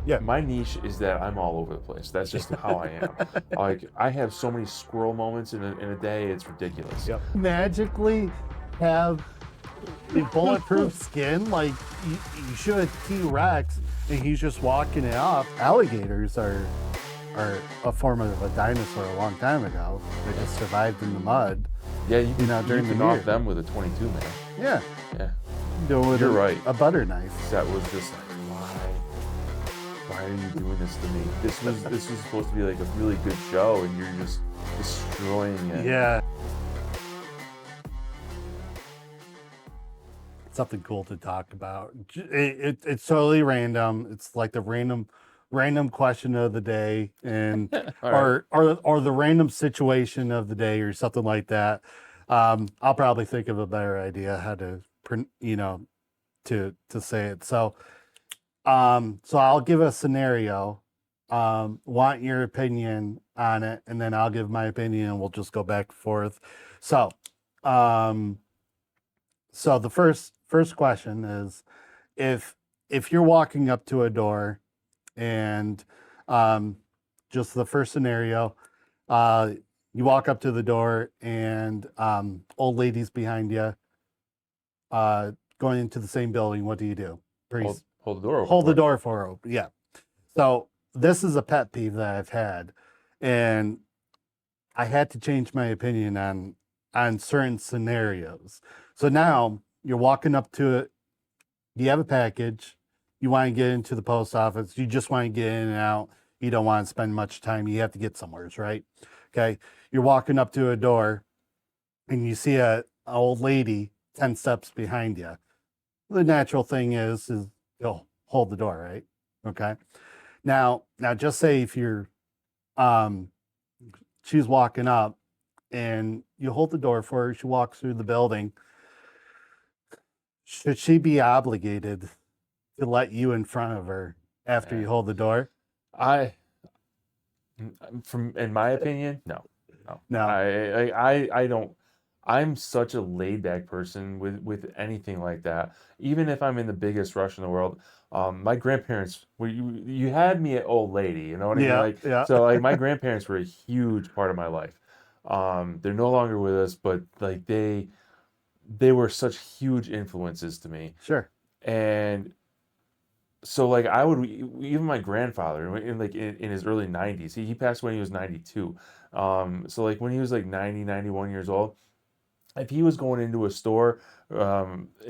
Yeah. My niche is that I'm all over the place. That's just how I am. Like I have so many squirrel moments in a day, it's ridiculous. Yep. Magically have the bulletproof skin like you should a T-Rex, and he's just walking it off. Alligators are a form of a dinosaur a long time ago. They just survived in the mud, Yeah, you during the can year. off them with a 22, man. Yeah, Yeah, do it with you're right. a butter knife. That was just like, why are you doing this to me? This was supposed to be like a really good show, and you're just destroying it. Yeah. Something cool to talk about. It's totally random. It's like the random question of the day, and All right. or the random situation of the day or something like that. I'll probably think of a better idea how to to say it. So I'll give a scenario. Want your opinion on it, and then I'll give my opinion, and we'll just go back and forth. So, um, so the first question is, if you're walking up to a door, and um, just the first scenario, uh, you walk up to the door, and old ladies behind you, uh, going into the same building. What do you do? Pretty Hold the door open. hold the door for her open. Yeah. So this is a pet peeve that I've had, and I had to change my opinion on certain scenarios. So now you're walking up to it. You have a package. You want to get into the post office. You just want to get in and out. You don't want to spend much time. You have to get somewhere, right? Okay. You're walking up to a door, and you see a old lady 10 steps behind you. The natural thing is you'll hold the door, right? Okay. Now just say if you're um she's walking up, and you hold the door for her, she walks through the building. Should she be obligated to let you in front of her after you hold the door? I, from in my opinion, no, no. No. I don't. I'm such a laid back person with anything like that. Even if I'm in the biggest rush in the world, my grandparents, you had me at old lady, you know what I mean? Yeah, Like yeah. so, like my grandparents were a huge part of my life. They're no longer with us, but like they were such huge influences to me, Sure. and so like I would even my grandfather in his early 90s, he passed when he was 92. So like when he was like 90, 91 years old, if he was going into a store, it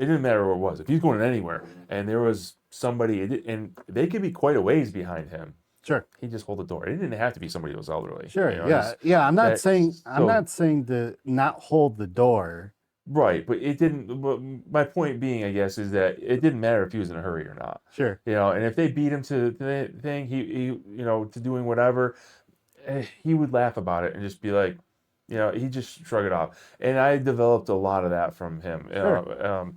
didn't matter where it was. If he's going anywhere and there was somebody, and they could be quite a ways behind him, Sure. he'd just hold the door. It didn't have to be somebody who was elderly, Sure. you know. Yeah. Just Yeah. that. I'm So not saying to not hold the door. right, but it didn't. But my point being, I guess, is that it didn't matter if he was in a hurry or not, Sure. you know. And if they beat him to the thing, he you know, to doing whatever, he would laugh about it and just be like, you know, he just shrug it off. And I developed a lot of that from him. Sure.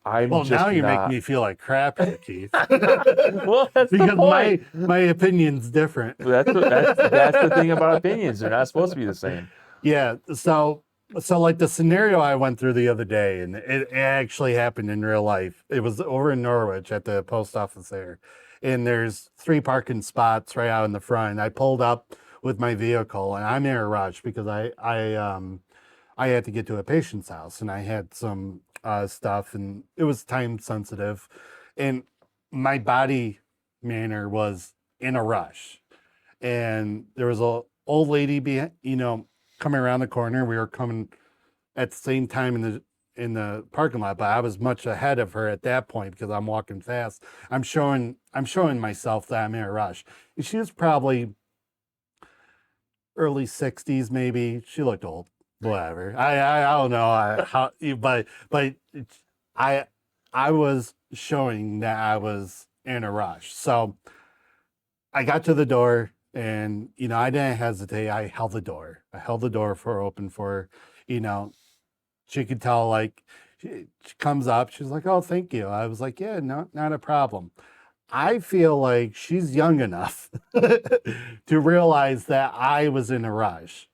I'm Well, now just you make not. me feel like crap here, Keith. Well, that's the Because point. my opinion's different. That's the thing about opinions. They're not supposed to be the same. Yeah. So like the scenario I went through the other day, and it actually happened in real life. It was over in Norwich at the post office there. And there's 3 parking spots right out in the front. I pulled up with my vehicle, and I'm in a rush because I had to get to a patient's house, and I had some stuff, and it was time sensitive, and my body manner was in a rush, and there was a old lady coming around the corner. We were coming at the same time in the parking lot, but I was much ahead of her at that point because I'm walking fast. I'm showing myself that I'm in a rush. And she was probably early 60s, maybe. She looked old. Whatever. I don't know how, but I I was showing that I was in a rush. So I got to the door, and I didn't hesitate. I held the door. I held the door for open for her. You know, she could tell, like, she comes up, she's like, "Oh, thank you." I was like, "Yeah, no, not a problem." I feel like she's young enough to realize that I was in a rush.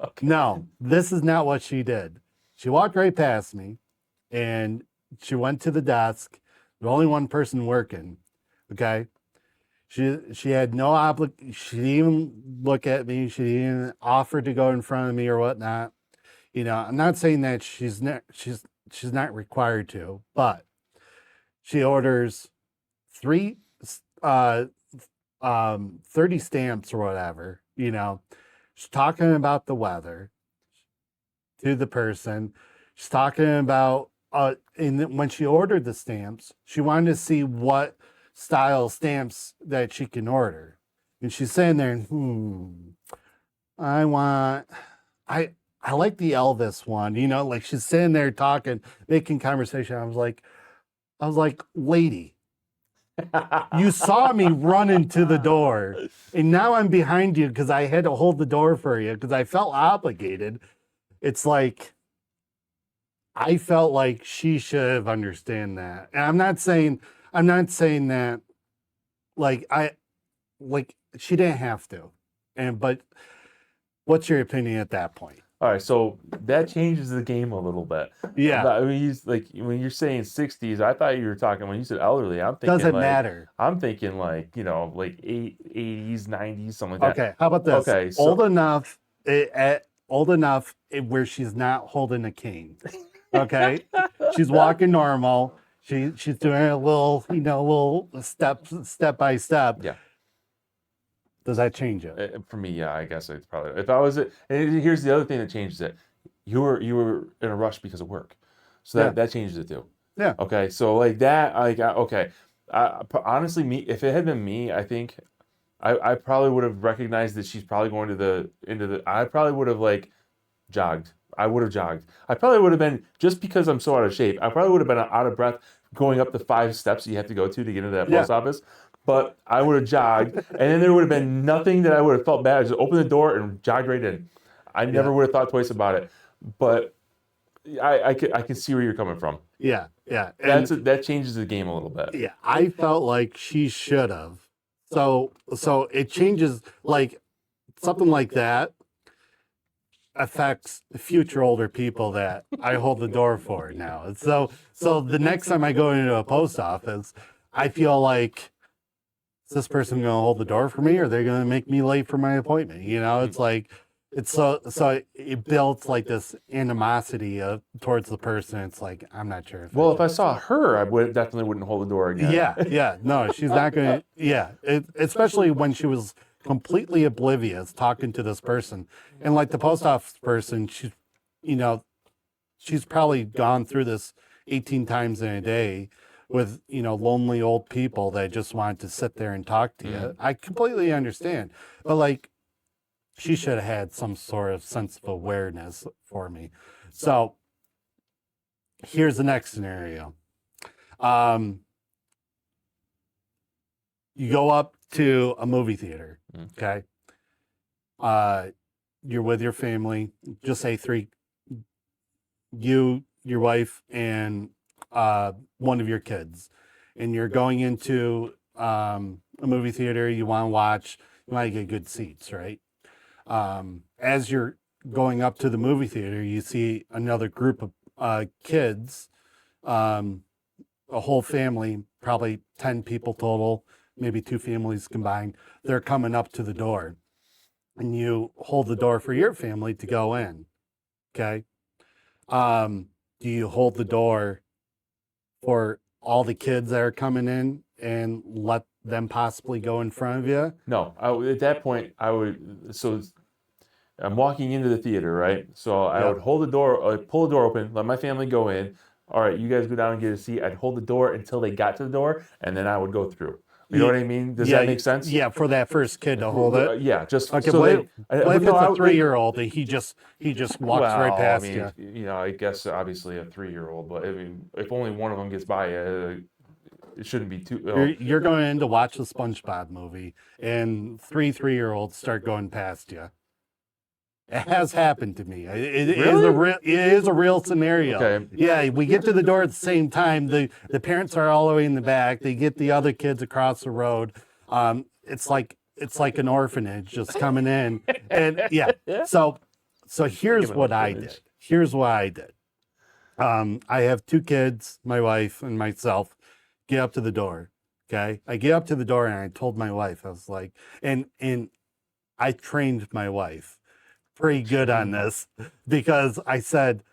Okay. No, this is not what she did. She walked right past me, and she went to the desk. There's only one person working. Okay. She had no she didn't even look at me. She didn't even offer to go in front of me or whatnot. You know, I'm not saying that she's not required to, but she orders three 30 stamps or whatever, you know. She's talking about the weather to the person. She's talking about when she ordered the stamps, she wanted to see what style stamps that she can order. And she's sitting there, I want I like the Elvis one, you know, like she's sitting there talking, making conversation. I was like, lady, you saw me run into the door, and now I'm behind you because I had to hold the door for you because I felt obligated. It's like I felt like she should have understand that. And I'm not saying that like she didn't have to. But what's your opinion at that point? All right, so that changes the game a little bit. Yeah. But, I mean, he's like when you're saying 60s, I thought you were talking when you said elderly. I'm thinking Doesn't like matter. I'm thinking like like 80s, 90s, something like that. Okay, how about this? Okay, so Old enough where she's not holding a cane. Okay, she's walking normal. She's doing a little step by step. yeah. Does that change it? For me, yeah, I guess it's probably if I was it. And here's the other thing that changes it. You were in a rush because of work, so that changes it too. Yeah. Okay, so like that, okay. Honestly, me, if it had been me, I think I probably would have recognized that she's probably going into the. I probably would have like jogged. I would have jogged. I probably would have been just because I'm so out of shape. I probably would have been out of breath going up the 5 steps you have to go to get into that post office. But I would have jogged, and then there would have been nothing that I would have felt bad. I just opened the door and jogged right in. I never would have thought twice about it. But I could see where you're coming from. Yeah. That changes the game a little bit. Yeah, I felt like she should have. So it changes, like something like that affects future older people that I hold the door for now. And so the next time I go into a post office, I feel like, is this person going to hold the door for me, or are they going to make me late for my appointment? You know, it's like, it's so it builds like this animosity towards the person. It's like, I'm not sure. Well, if I saw her, I definitely wouldn't hold the door again. Yeah. No, she's not going to. Yeah. Especially when she was completely oblivious talking to this person. And like the post office person, she's probably gone through this 18 times in a day with, lonely old people that just want to sit there and talk to you. I completely understand. But like, she should have had some sort of sense of awareness for me. So here's the next scenario. You go up to a movie theater, okay? You're with your family, just say 3, you, your wife, and one of your kids. And you're going into a movie theater, you want to get good seats, right? As you're going up to the movie theater, you see another group of kids, a whole family, probably 10 people total, maybe 2 families combined. They're coming up to the door, and you hold the door for your family to go in. Okay. Do you hold the door for all the kids that are coming in and let them possibly go in front of you? No, at that point, I would. So I'm walking into the theater, right? So I would hold the door, pull the door open, let my family go in. All right, you guys go down and get a seat. I'd hold the door until they got to the door, and then I would go through. You know what I mean? Does that make sense? Yeah, for that first kid to hold it. Yeah, just okay. So what if it's a 3-year-old and he just walks right past you? I guess obviously a 3-year-old, but I mean, if only one of them gets by you, it shouldn't be too. You're going in to watch the SpongeBob movie, and 3-year-olds start going past you. It has happened to me. It is a real scenario. Okay. Yeah, we get to the door at the same time. The parents are all the way in the back. They get the other kids across the road. It's like an orphanage just coming in. And yeah. So here's what I did. I have 2 kids, my wife and myself, get up to the door. Okay. I get up to the door and I told my wife, I was like, and I trained my wife pretty good on this because I said,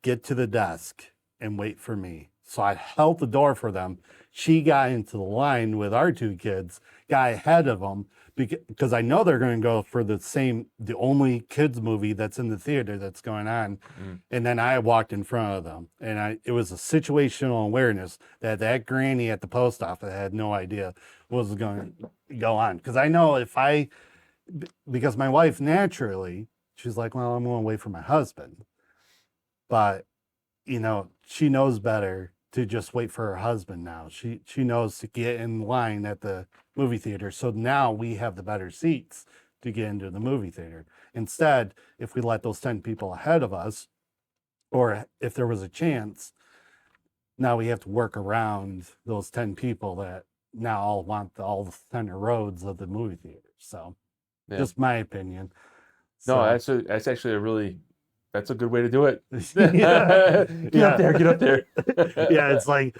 get to the desk and wait for me. So I held the door for them. She got into the line with our two kids, got ahead of them because I know they're going to go for the only kids movie that's in the theater that's going on. Mm. And then I walked in front of them, and it was a situational awareness that granny at the post office had no idea what was going to go on. Because I know because my wife naturally, she's like, well, I'm going to wait for my husband. But, she knows better to just wait for her husband now. She knows to get in line at the movie theater. So now we have the better seats to get into the movie theater. Instead, if we let those 10 people ahead of us, or if there was a chance, now we have to work around those 10 people that now all want all the center roads of the movie theater. So Yeah. just my opinion. No, So, that's actually that's a good way to do it. yeah, Get up there, get up there. yeah, it's like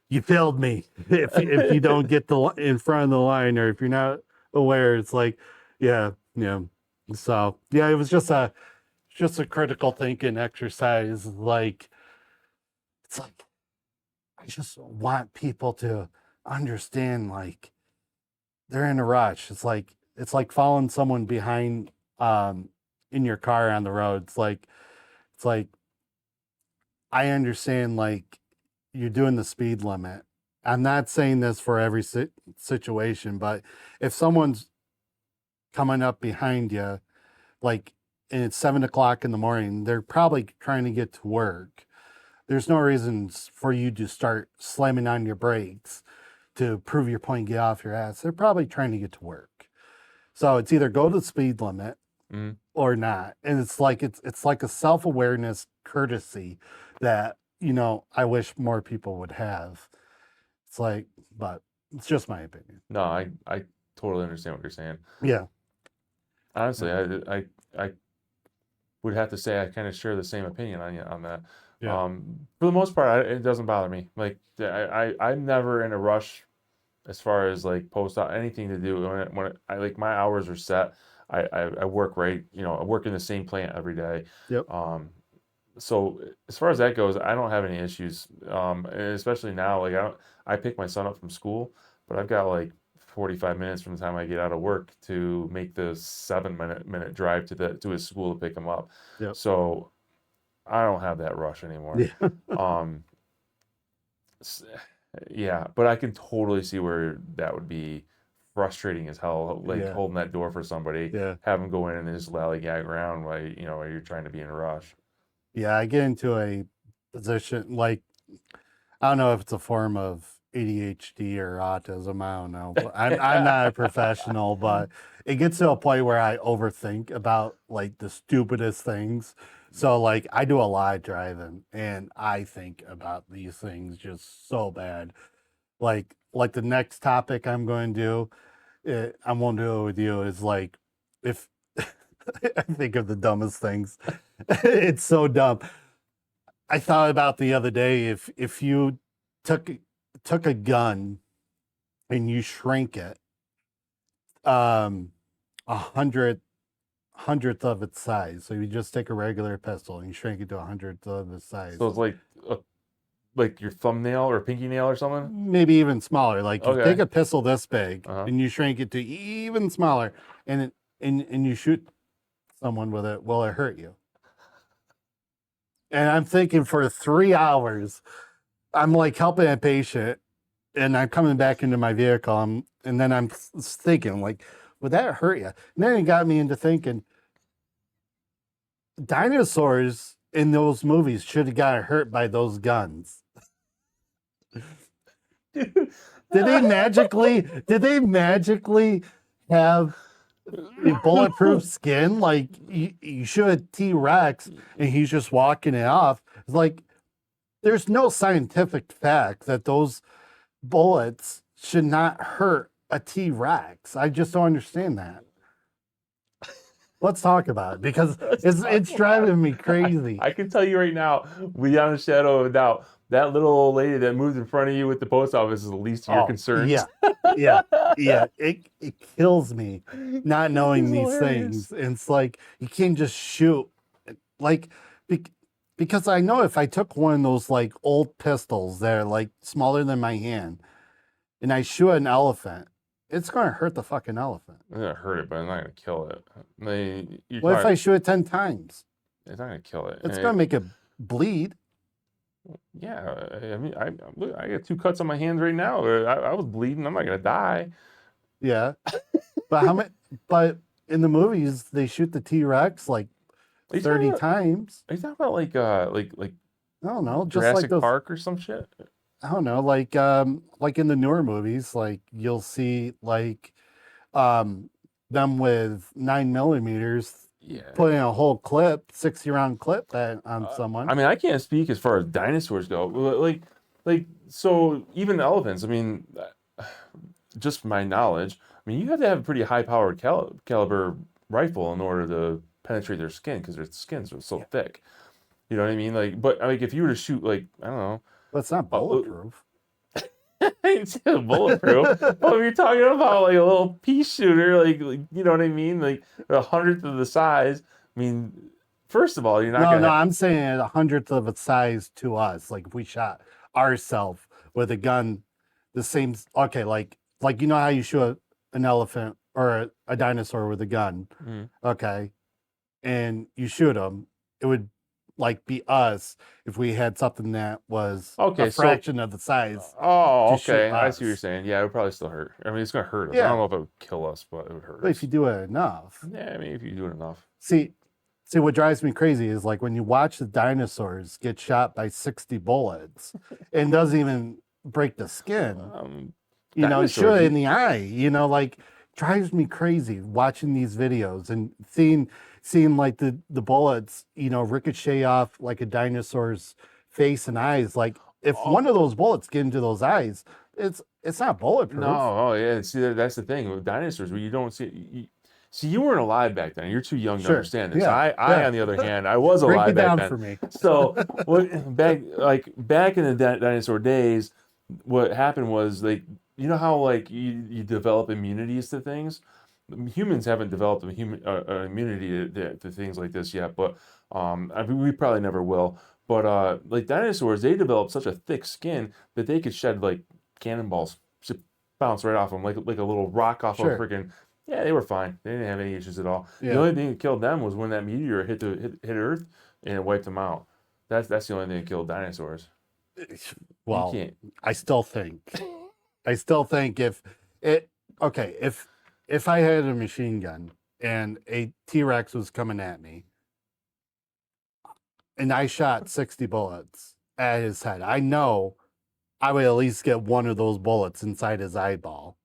you failed me if you don't get in front of the line, or if you're not aware. It's like, yeah. So yeah, it was just a critical thinking exercise. Like, it's like I just want people to understand, like, they're in a rush. It's like following someone behind in your car on the road. It's like I understand, like, you're doing the speed limit. I'm not saying this for every situation, but if someone's coming up behind you, like, and it's 7 o'clock in the morning, they're probably trying to get to work. There's no reason for you to start slamming on your brakes to prove your point, get off your ass. They're probably trying to get to work. So it's either go to the speed limit or not. And it's like a self-awareness courtesy that, I wish more people would have. It's like, but it's just my opinion. No, I totally understand what you're saying. Yeah. Honestly, I would have to say I kind of share the same opinion on that. Yeah. For the most part, it doesn't bother me. Like, I'm never in a rush as far as like post out anything to do. When I like, my hours are set. I work right. I work in the same plant every day. Yep. So as far as that goes, I don't have any issues. And especially now, like, I pick my son up from school, but I've got like 45 minutes from the time I get out of work to make the 7 minute drive to his school to pick him up. Yep. So I don't have that rush anymore. Yeah. Yeah, but I can totally see where that would be frustrating as hell, like Yeah. holding that door for somebody, Yeah. have them go in and just lollygag around while you're trying to be in a rush. Yeah, I get into a position, like, I don't know if it's a form of ADHD or autism. I don't know. I'm not a professional, but it gets to a point where I overthink about, like, the stupidest things. So, like, I do a lot of driving and I think about these things just so bad. Like the next topic I'm going to do, I won't do it with you, is like, if I think of the dumbest things. It's so dumb. I thought about the other day, if you took a gun and you shrink it a hundredth of its size. So you just take a regular pistol and you shrink it to a hundredth of its size. So it's like your thumbnail or pinky nail or something? Maybe even smaller. Like, you Okay. take a pistol this big Uh-huh. and you shrink it to even smaller, and you shoot someone with it. Will it hurt you? And I'm thinking for 3 hours, I'm like helping a patient, and I'm coming back into my vehicle, and then I'm thinking, like, would that hurt you? And then it got me into thinking, dinosaurs in those movies should have got hurt by those guns. Did they magically have a bulletproof skin? Like, you should have T-Rex and he's just walking it off. It's like, there's no scientific fact that those bullets should not hurt a T-Rex. I just don't understand that. Let's talk about it, because it's driving me crazy. I can tell you right now, beyond a shadow of a doubt, that little old lady that moved in front of you with the post office is the least of your Oh, concerns. yeah, yeah. It kills me not knowing It's these hilarious. things. And it's like you can't just shoot like bec- because I know if I took one of those like old pistols that are like smaller than my hand and I shoot an elephant, it's gonna hurt the fucking elephant. I'm gonna hurt it, but I'm not gonna kill it. You're What if talking, I shoot it 10 times? it's not gonna kill it. It's gonna make it bleed. Yeah, I mean, look, I got 2 cuts on my hands right now. I was bleeding. I'm not gonna die. Yeah. But how many but in the movies they shoot the T-Rex like Are you 30 talking about, times. are you talking about like I don't know, just like Jurassic those Park or some shit? I don't know, like in the newer movies, like you'll see like them with 9 millimeters Yeah. putting a whole clip, 60 round clip on someone. I mean, I can't speak as far as dinosaurs go. So even elephants. I mean, just from my knowledge, I mean, you have to have a pretty high-powered caliber rifle in order to penetrate their skin because their skins are so thick. You know what I mean? Like, but like if you were to shoot like I don't know, But it's not bulletproof. it's bulletproof. But if you're talking about like a little pea shooter, like you know what I mean, like 100th of the size. I mean, first of all, you're not No, gonna. I'm saying 100th of its size to us. Like if we shot ourselves with a gun, the same. Okay, like you know how you shoot an elephant or a dinosaur with a gun. Mm. Okay, and you shoot them, it would like be us if we had something that was Okay, a so fraction of the size. oh, to shoot okay, I see what you're us. saying. Yeah, it would probably still hurt. I mean, it's gonna hurt us. I Yeah. don't know if it would kill us, but it would hurt But us. if you do it enough, Yeah, I mean, if you do it enough. see, what drives me crazy is like when you watch the dinosaurs get shot by 60 bullets and doesn't even break the skin. You know, shoot dinosaurs, it in the eye. You know, like drives me crazy watching these videos and seeing like the bullets, you know, ricochet off like a dinosaur's face and eyes. Like if one of those bullets get into those eyes, it's not bulletproof. No, oh yeah. See, that's the thing with dinosaurs. Where you don't see, you weren't alive back then. You're too young to Sure. understand this. Yeah, I, yeah. on the other hand, I was Break alive it back down then. for me. So back in the dinosaur days, what happened was like you know how like you develop immunities to things. Humans haven't developed a human immunity to things like this yet, but I mean, we probably never will. But like dinosaurs, they developed such a thick skin that they could shed like cannonballs, just bounce right off them like a little rock off Sure. a freaking. Yeah, they were fine. They didn't have any issues at all. Yeah. The only thing that killed them was when that meteor hit Earth and it wiped them out. That's the only thing that killed dinosaurs. Well, You can't. I still think if it okay, if I had a machine gun and a T-Rex was coming at me and I shot 60 bullets at his head, I know I would at least get one of those bullets inside his eyeball.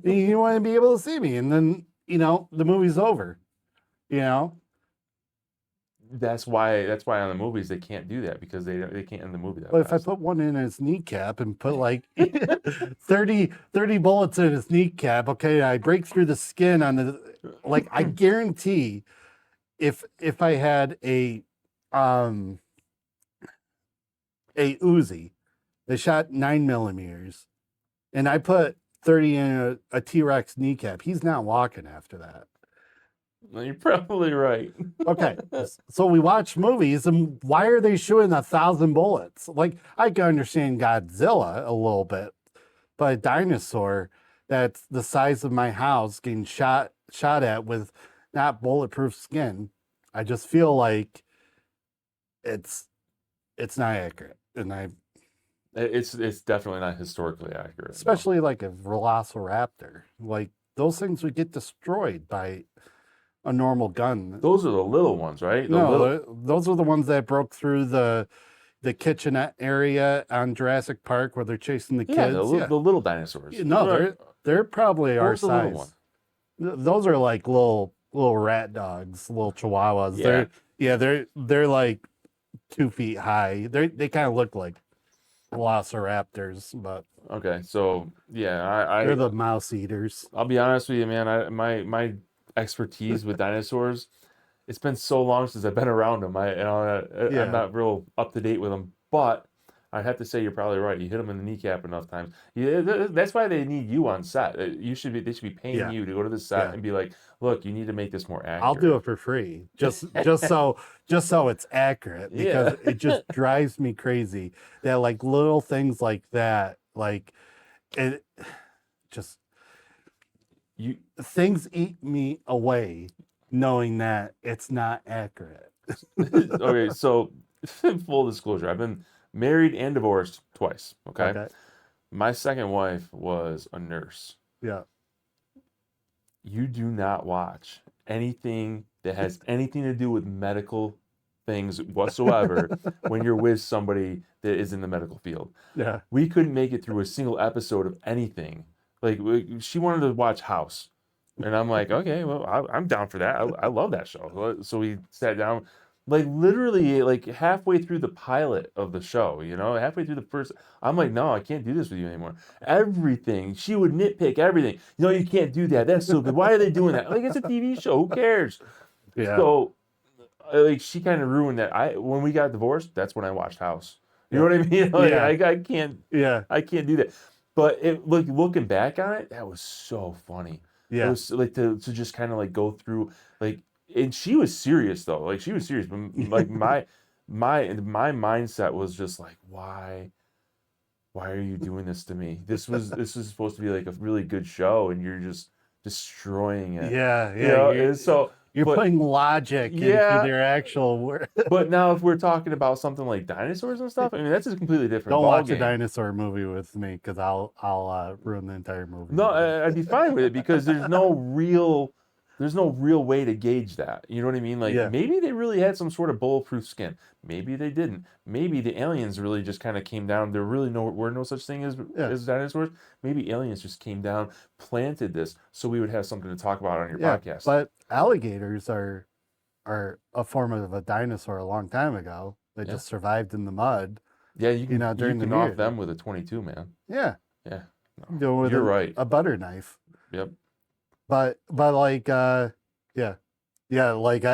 You want to be able to see me, and then you know the movie's over. You know, That's why on the movies they can't do that because they can't end the movie that but if I fast. put one in his kneecap and put like 30 bullets in his kneecap, okay, I break through the skin on the like I guarantee if I had a Uzi that shot 9 millimeters and I put 30 in a T-Rex kneecap, he's not walking after that. No, you're probably right. Okay, so we watch movies, and why are they shooting 1,000 bullets? Like, I can understand Godzilla a little bit, but a dinosaur that's the size of my house getting shot at with not bulletproof skin, I just feel like it's not accurate, and It's definitely not historically accurate. no. especially like a velociraptor, like those things would get destroyed by a normal gun. Those are the little ones, right? Those are the ones that broke through the kitchenette area on Jurassic Park where they're chasing the yeah, kids. the little dinosaurs. No, they're probably What our was the little size. Those are like little rat dogs, little chihuahuas. Yeah. They're like 2 feet high. They kind of look like velociraptors, but Okay, so yeah, they're the mouse eaters. I'll be honest with you, man. My expertise with dinosaurs, it's been so long since I've been around them. Yeah. I'm not real up to date with them. But I'd have to say you're probably right. You hit them in the kneecap enough times. Yeah, that's why they need you on set. They should be paying Yeah, you to go to the set yeah. and be like, look, you need to make this more I'll do accurate. it for free, just so it's accurate, Yeah. because it just drives me crazy that like little things like that, like it just You things eat me away knowing that it's not accurate. okay, so full disclosure, I've been married and divorced twice, okay? Okay. My second wife was a nurse. Yeah. You do not watch anything that has anything to do with medical things whatsoever when you're with somebody that is in the medical field. Yeah. We couldn't make it through a single episode of anything. Like she wanted to watch House, and I'm like, okay, well, I'm down for that. I love that show. So we sat down, like literally, like halfway through the pilot of the show. Halfway through the first. I'm like, no, I can't do this with you anymore. Everything she would nitpick everything. You can't do that. That's stupid. Why are they doing that? Like it's a TV show. Who cares? Yeah. So like she kind of ruined that. When we got divorced, that's when I watched House. You know what I mean? Like, Yeah. I can't Yeah. do that. But looking back on it, that was so funny. It Yeah. was like to just kind of like go through like, and she was serious though. Like she was serious, but like my mindset was just like, why are you doing this to me? This was supposed to be like a really good show, and you're just destroying it. Yeah. You know, Yeah. and so. You're But putting logic into yeah, their actual word. but now if we're talking about something like dinosaurs and stuff, I mean that's a completely different Don't watch a ballgame. dinosaur movie with me, because I'll ruin the entire movie. No, I'd be fine with it because there's no real way to gauge that. You know what I mean? Like Yeah. maybe they really had some sort of bulletproof skin. Maybe they didn't. Maybe the aliens really just kind of came down. There really were no such thing as Yeah. dinosaurs. Maybe aliens just came down, planted this, so we would have something to talk about on your Yeah. podcast. But alligators are a form of a dinosaur a long time ago. They Yeah. just survived in the mud. Yeah, you can during the off year. them with a 22, man. Yeah. Yeah. With You're right. a butter knife. Yep. But like yeah. Like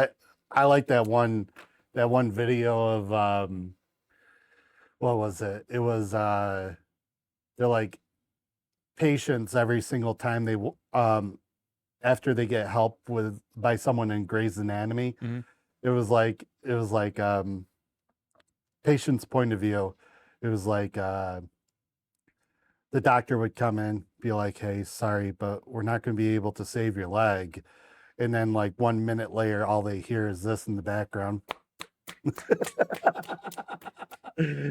I like that one video of what was it? It was they're like patients every single time they after they get help by someone in Grey's Anatomy. Mhm. It was like patient's point of view. It was like the doctor would come in, be like, "Hey, sorry, but we're not going to be able to save your leg." And then like 1 minute later, all they hear is this in the background.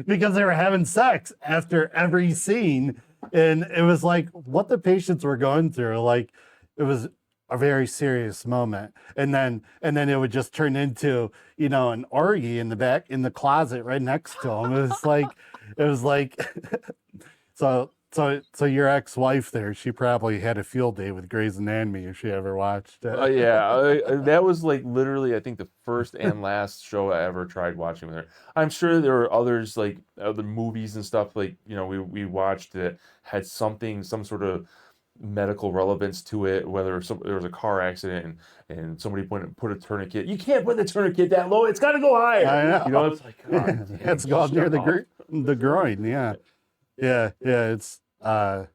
Because they were having sex after every scene. And it was like what the patients were going through. Like it was a very serious moment. And then it would just turn into, an orgy in the closet right next to him. It was like so your ex-wife there, she probably had a field day with Grey's Anatomy if she ever watched it. Yeah, that was like literally, I think the first and last show I ever tried watching with her. I'm sure there were others like other movies and stuff like we watched that had some sort of medical relevance to it. Whether there was a car accident and somebody put a tourniquet. You can't put the tourniquet that low. It's got to go higher. I know. It's like God damn, It's gone near shut up. the groin. Yeah. It's I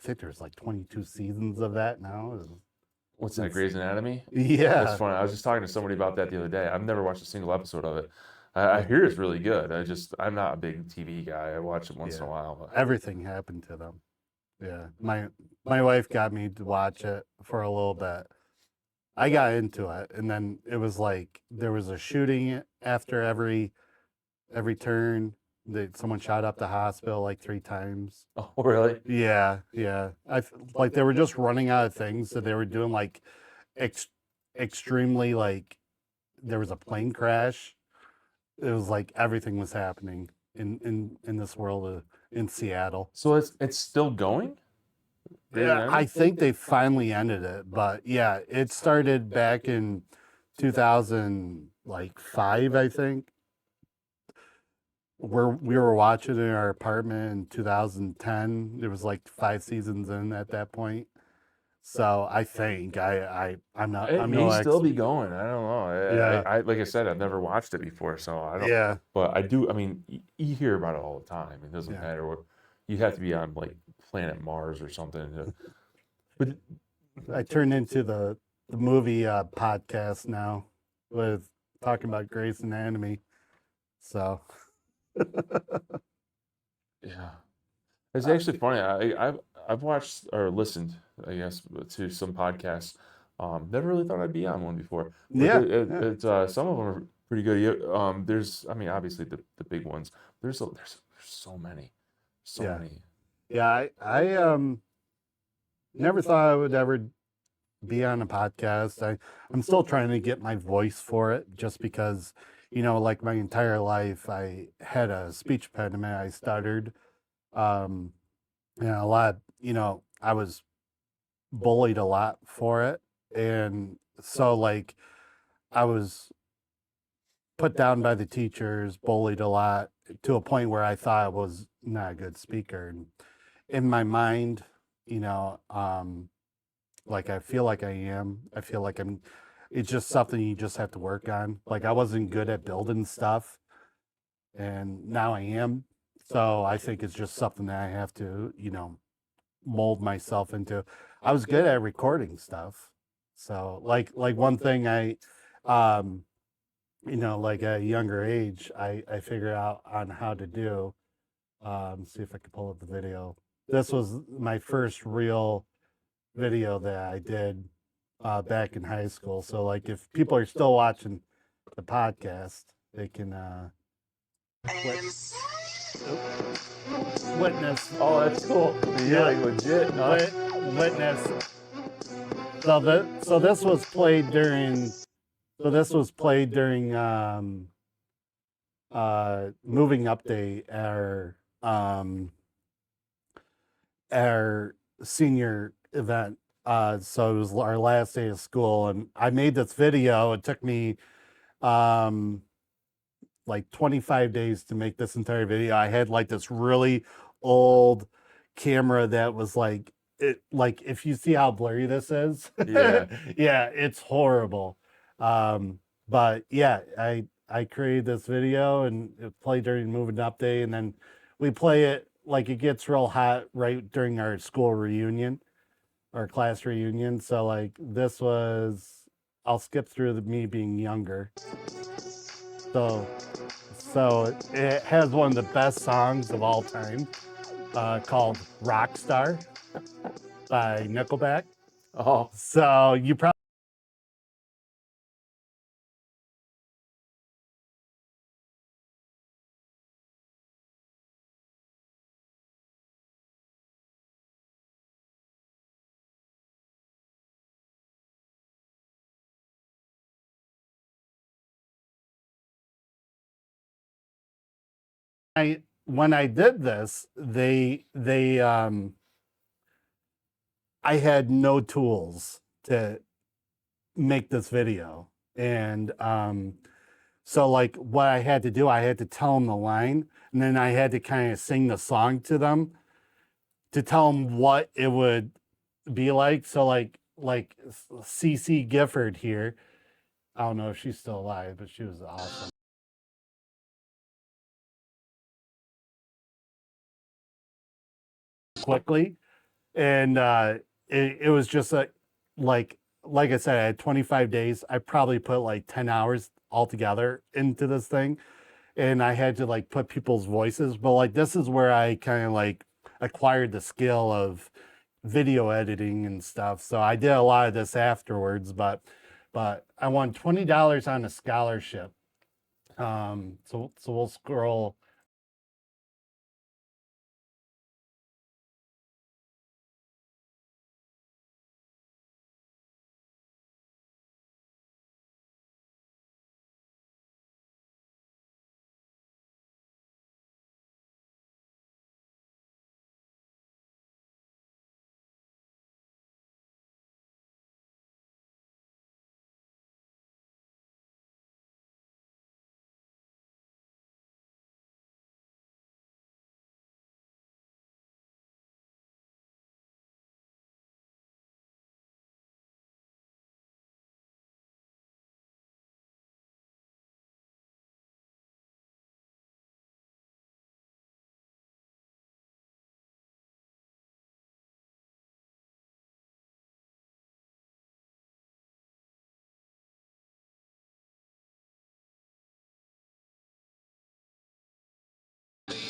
think there's like 22 seasons of that now. What's that, Grey's Anatomy? Yeah. That's funny. I was just talking to somebody about that the other day. I've never watched a single episode of it. I hear it's really good. I'm not a big TV guy. I watch it once in a while. But. Everything happened to them. Yeah. My wife got me to watch it for a little bit. I got into it, and then it was like there was a shooting after every turn. Someone shot up the hospital like 3 times. Oh, really? Yeah. Like they were just running out of things, so they were doing like extremely, like there was a plane crash. It was like everything was happening in this world in Seattle. So it's still going? Yeah, I think they finally ended it, but yeah, it started back in 2005, I think. We were watching in our apartment in 2010. There was like 5 seasons in at that point. So I think I'm not It I'm may no still be expert. going. I don't know. Yeah, I like I said, I've never watched it before, so I don't. yeah, But I do. I mean, you hear about it all the time. It doesn't yeah. matter what. You have to be on like planet Mars or something. But I turned into the movie podcast now with talking about Grey's Anatomy. So yeah, it's uh, actually funny. I've watched or listened, I guess, to some podcasts. Never really thought I'd be on one before, but yeah, yeah, it's some of them are pretty good. There's, I mean, obviously the big ones. There's so many, so yeah, many. yeah. I never thought I would ever be on a podcast. I'm still trying to get my voice for it, just because, like my entire life I had a speech impediment. I stuttered. Um, a lot. I was bullied a lot for it, and so like I was put down by the teachers, bullied a lot to a point where I thought I was not a good speaker. And in my mind, you know, um, like I feel like I am. I feel like I'm. It's just something you just have to work on. Like I wasn't good at building stuff, and now I am. So I think it's just something that I have to, mold myself into. I was good at recording stuff. So like one thing um, like at a younger age, I figured out on how to do. See if I can pull up the video. This was my first real video that I did back in high school. So like if people are still watching the podcast, they can wit- witness. Oh, that's cool. You're Yeah, like legit, huh? witness. So this was played during. So this was played during moving update our senior event. So it was our last day of school, and I made this video. It took me um, like 25 days to make this entire video. I had like this really old camera that was like it. Like if you see how blurry this is, Yeah. yeah, it's horrible. But yeah, I created this video and it played during moving update, and then we play it like it gets real hot right during our school reunion, our class reunion. So like this was, I'll skip through me being younger. So it has one of the best songs of all time, called "Rockstar" by Nickelback. Oh, So you probably when I did this, I had no tools to make this video, and so like what I had to do, I had to tell them the line, and then I had to kind of sing the song to them to tell them what it would be like. So like CC Gifford here. I don't know if she's still alive, but she was awesome. Quickly, and it was just like I said, I had 25 days. I probably put like 10 hours altogether into this thing, and I had to like put people's voices. But like this is where I kind of like acquired the skill of video editing and stuff. So I did a lot of this afterwards, but I won $20 on a scholarship. So we'll scroll.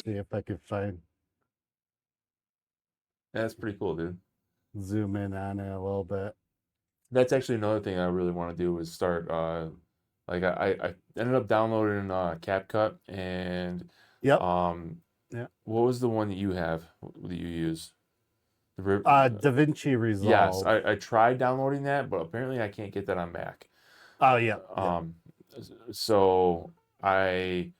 see if I could That's pretty cool, dude. zoom in on it a little bit. That's actually another thing I really want to do is start. Like I ended up downloading CapCut and Yep. um, Yeah. what was the one that you have that you use? The DaVinci yes, Resolve. I tried downloading that, but apparently I can't get that on Mac. Oh yeah. Yeah. So I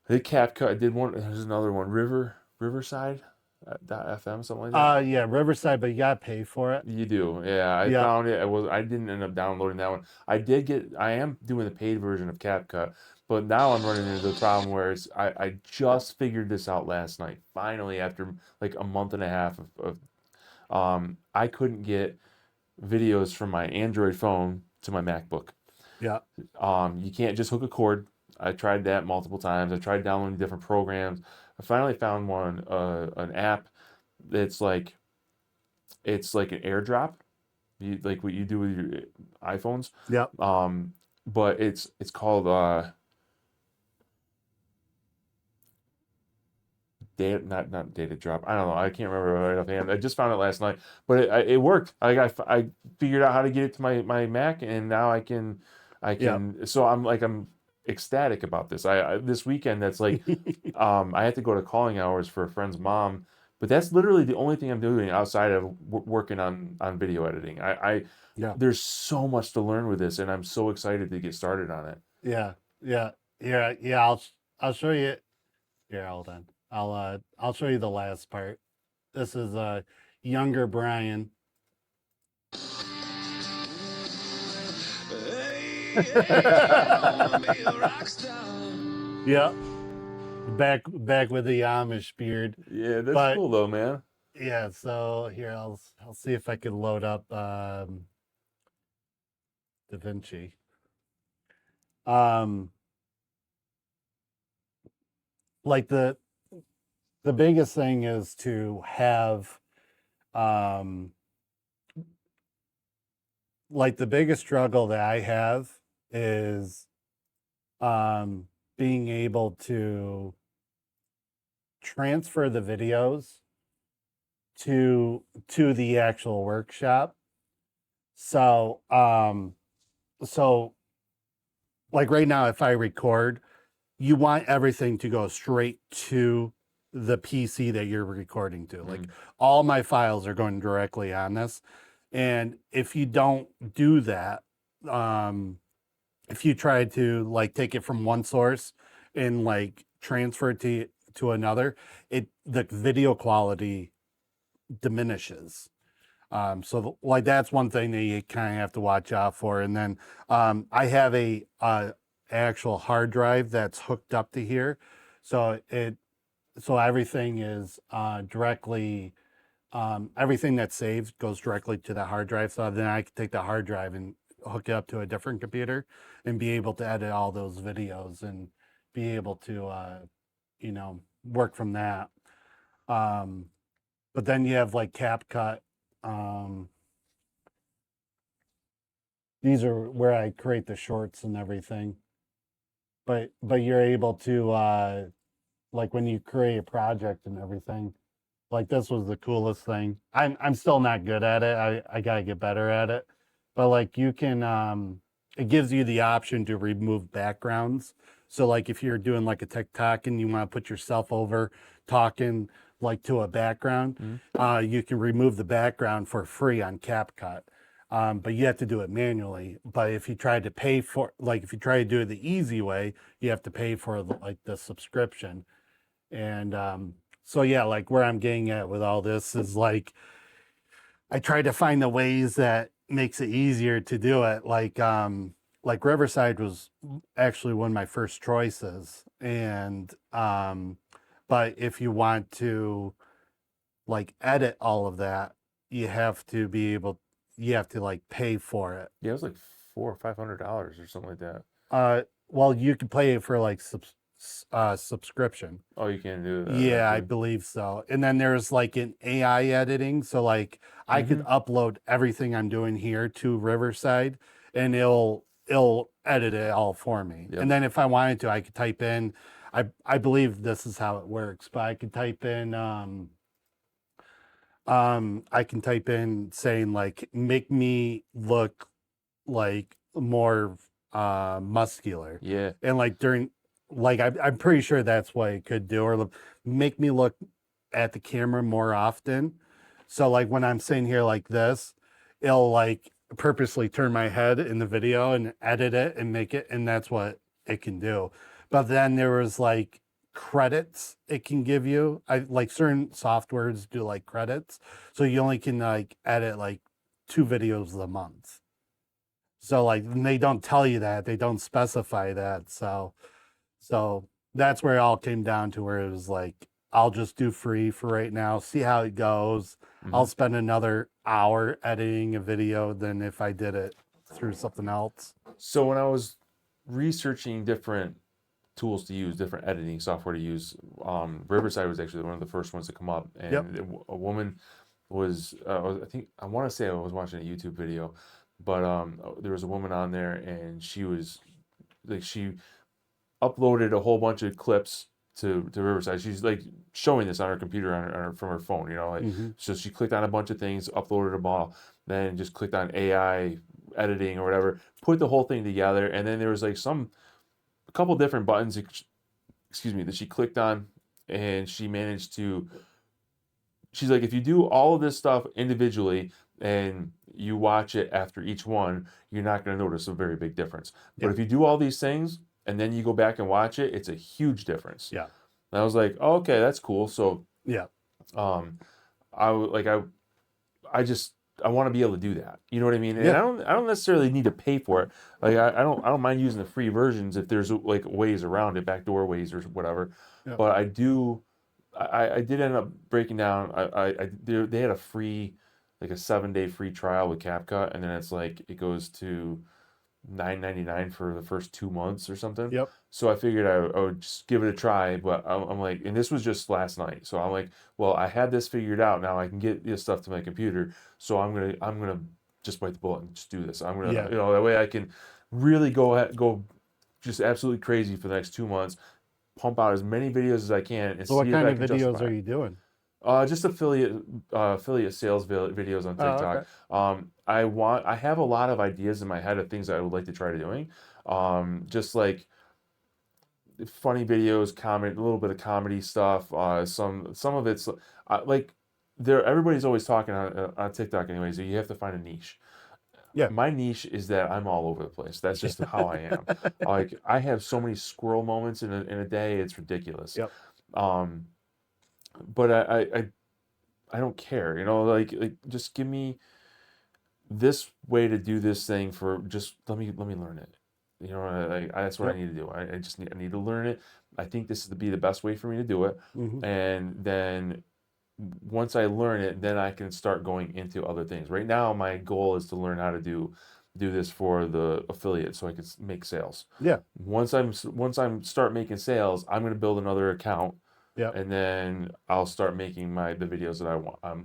did CapCut. I did one. There's another one, Riverside .fm, something like that. Yeah, Riverside, but you gotta pay for it. You do, yeah. I Yeah. found it. I didn't end up downloading that one. I am doing the paid version of CapCut, but now I'm running into the problem where I just figured this out last night. Finally, after like a month and a half I couldn't get videos from my Android phone to my MacBook. Yeah. You can't just hook a cord. I tried that multiple times. I tried downloading different programs. I finally found an app that's like it's like an AirDrop, like what you do with your iPhones. Yep. But it's called data, not data drop. I don't know. I can't remember right offhand. I just found it last night, but it worked. I figured out how to get it to my Mac, and now I can. Yeah. So I'm ecstatic about this. This weekend that's like I had to go to calling hours for a friend's mom, but that's literally the only thing I'm doing outside of working on video editing. Yeah. There's so much to learn with this, and I'm so excited to get started on it. Yeah. Yeah. Yeah. Yeah. I'll show you. Here, hold on. I'll show you the last part. This is younger Brian. Yeah. Back with the Amish beard. Yeah, that's But cool though, man. yeah, so here I'll see if I can load up DaVinci. Like the biggest thing is to have like the biggest struggle that I have is being able to transfer the videos to the actual workshop. So so like right now if I record, you want everything to go straight to the PC that you're recording to. Like all my files are going directly on this. And if you don't do that, if you try to like take it from one source and like transfer it to another, the video quality diminishes. So like that's one thing that you kind of have to watch out for. And then I have a actual hard drive that's hooked up to here, so everything is directly everything that's saved goes directly to the hard drive. So then I can take the hard drive and hook it up to a different computer and be able to edit all those videos and be able to work from that. But then you have like CapCut. These are where I create the shorts and everything. But you're able to like when you create a project and everything, like this was the coolest thing. I'm still not good at it. I gotta get better at it. But like you can it gives you the option to remove backgrounds. So like if you're doing like a TikTok and you want to put yourself over talking like to a background, you can remove the background for free on CapCut. But you have to do it manually. But if you try to pay for, like if you try to do it the easy way, you have to pay for like the subscription. And so yeah, like where I'm getting at with all this is like I try to find the ways that makes it easier to do it. Like Riverside was actually one of my first choices. And but if you want to like edit all of that, you have to like pay for it. Yeah, it was like $400 or $500 or something like that. Well, you can pay it for like subscription. Oh, you can do that. Yeah, I Okay. believe so. And then there's like an AI editing. So like I could upload everything I'm doing here to Riverside and it'll edit it all for me. Yep. And then if I wanted to, I could type in I believe this is how it works, but I can type in saying like make me look like more muscular, Yeah. and like during like I'm pretty sure that's what it could do, or make me look at the camera more often. So like when I'm sitting here like this, it'll like purposely turn my head in the video and edit it and make it, and that's what it can do. But then there was like credits it can give you. I like certain softwares do like credits, so you only can like edit like 2 videos a month. So like they don't tell you that, they don't specify that. So that's where it all came down to, where it was like, I'll just do free for right now, see how it goes. I'll Mhm. spend another hour editing a video than if I did it through something else. So when I was researching different tools to use, different editing software to use, Riverside was actually one of the first ones to come up, Yep. and a woman I think I want to say I was watching a YouTube video, but there was a woman on there, and she was like she uploaded a whole bunch of clips to Riverside. She's like showing this on her computer from her phone, like Hmm. so she clicked on a bunch of things, uploaded them all, then just clicked on AI editing or whatever, put the whole thing together, and then there was like a couple different buttons, excuse me, that she clicked on, and she managed to. She's like, if you do all of this stuff individually and you watch it after each one, you're not going to notice a very big difference. But Yeah. if you do all these things and then you go back and watch it, it's a huge difference. Yeah. And I was like, oh, okay, that's cool. So, Yeah. um, I w- like I just I want to be able to do that. You know what I mean? And Yeah. I don't necessarily need to pay for it. Like I don't mind using the free versions if there's like ways around it, backdoor ways or whatever. Yeah. But I do I did end up breaking down. They had a free like a 7-day free trial with CapCut, and then it's like it goes to $9.99 for the first 2 months or something. Yep. So I figured I would just give it a try, but I'm like, and this was just last night. So I'm like, well, I had this figured out. Now I can get this stuff to my computer. So I'm gonna just bite the bullet and just do this. I'm gonna, Yeah. that way I can really go just absolutely crazy for the next 2 months, pump out as many videos as I can, and So what see if kind I of can videos justify are it. you doing? Just affiliate sales videos on Oh, TikTok. okay. I have a lot of ideas in my head of things that I would like to try to doing. Just like funny videos, comedy, a little bit of comedy stuff. Some of it's like everybody's always talking on TikTok anyway, so you have to find a niche. Yeah. My niche is that I'm all over the place. That's just how I am. Like I have so many squirrel moments in a day, it's ridiculous. Yep. Um, but I don't care, like just give me this way to do this thing for just let me learn it. That's what I Yep. need to do. I need to learn it. I think this is to be the best way for me to do it. Hmm. And then once I learn it, then I can start going into other things. Right now, my goal is to learn how to do this for the affiliate so I can make sales. Yeah. Once I'm start making sales, I'm going to build another account, Yep. and then I'll start making the videos that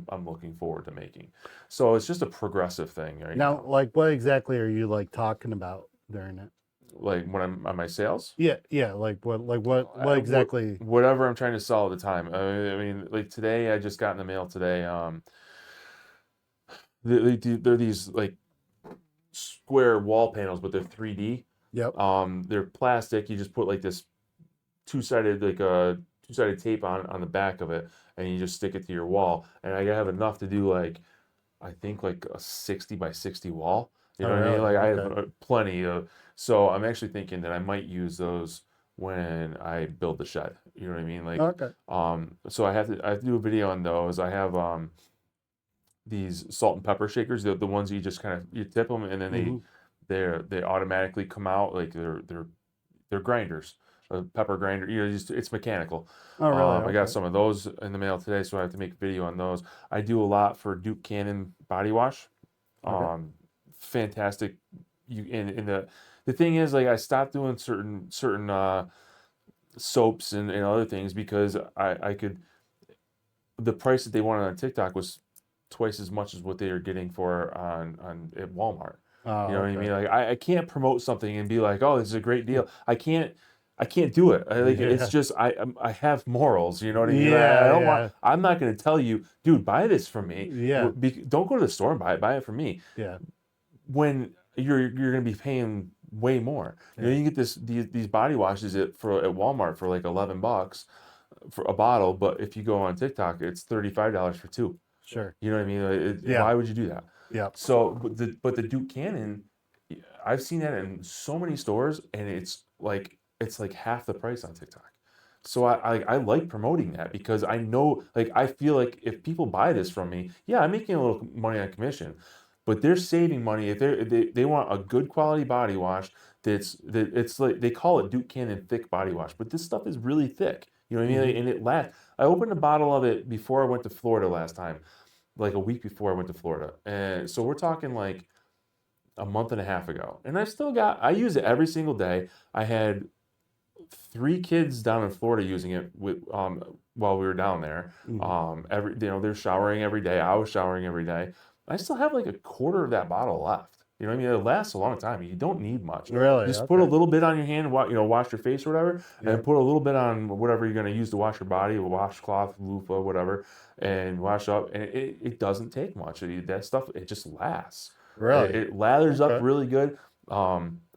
I'm looking forward to making. So it's just a progressive thing right Now, now. like, what exactly are you like talking about during it? Like when I'm on my sales, Yeah. Yeah. What exactly? whatever I'm trying to sell at the time. I mean, like today, I just got in the mail today. They're these like square wall panels, but they're 3D. Yep. They're plastic. You just put like this two-sided tape on the back of it, and you just stick it to your wall. And I have enough to do like I think like a 60 by 60 wall. You Oh, know what I mean? really? Like I have Okay. plenty of. So I'm actually thinking that I might use those when I build the shed. You know what I mean? Like Okay. so I have to do a video on those. I have these salt and pepper shakers, the ones you just kind of you tip them and then Hmm. they automatically come out like they're grinders, a pepper grinder. It's mechanical. Oh, really? I got Okay. some of those in the mail today, so I have to make a video on those. I do a lot for Duke Cannon body wash. Okay. Fantastic. The thing is, like, I stopped doing certain soaps and other things because I could the price that they wanted on TikTok was twice as much as what they are getting for on at Walmart. Oh, You know what I okay. mean? Like I can't promote something and be like, oh, this is a great deal. I I can't do it. It's Yeah. just I have morals. You know what I mean? I Yeah, don't yeah, want. I'm not going to tell you, dude, buy this from me. yeah, Don't go to the store and buy it. Buy it from me. yeah, When you're going to be paying way more. You know, yeah. you can get these body washes at Walmart for like $11 for a bottle, but if you go on TikTok, it's $35 for two. Sure. You know what I mean? Yeah, Why would you do that? yeah. So, but the Duke Cannon, I've seen that in so many stores, and it's like half the price on TikTok. So I like promoting that because I know, like, I feel like if people buy this from me, yeah, I'm making a little money on commission, but they're saving money if they want a good quality body wash. It's like they call it Duke Cannon thick body wash, but this stuff is really thick. You know what I mean? Hmm. And it lasts. I opened a bottle of it before I went to Florida last time, like a week before I went to Florida. And so we're talking like a month and a half ago. And I use it every single day. I had 3 kids down in Florida using it while we were down there. Hmm. They're showering every day. I was showering every day. I still have like a quarter of that bottle left. You know what I mean? It lasts a long time. You don't need much. Really? Just put a Okay. little bit on your hand, wash your face or whatever, Yeah. and put a little bit on whatever you're going to use to wash your body, a washcloth, loofah, whatever, and wash up. And it doesn't take much. That stuff, it just lasts. Really? It lathers up Okay. really good.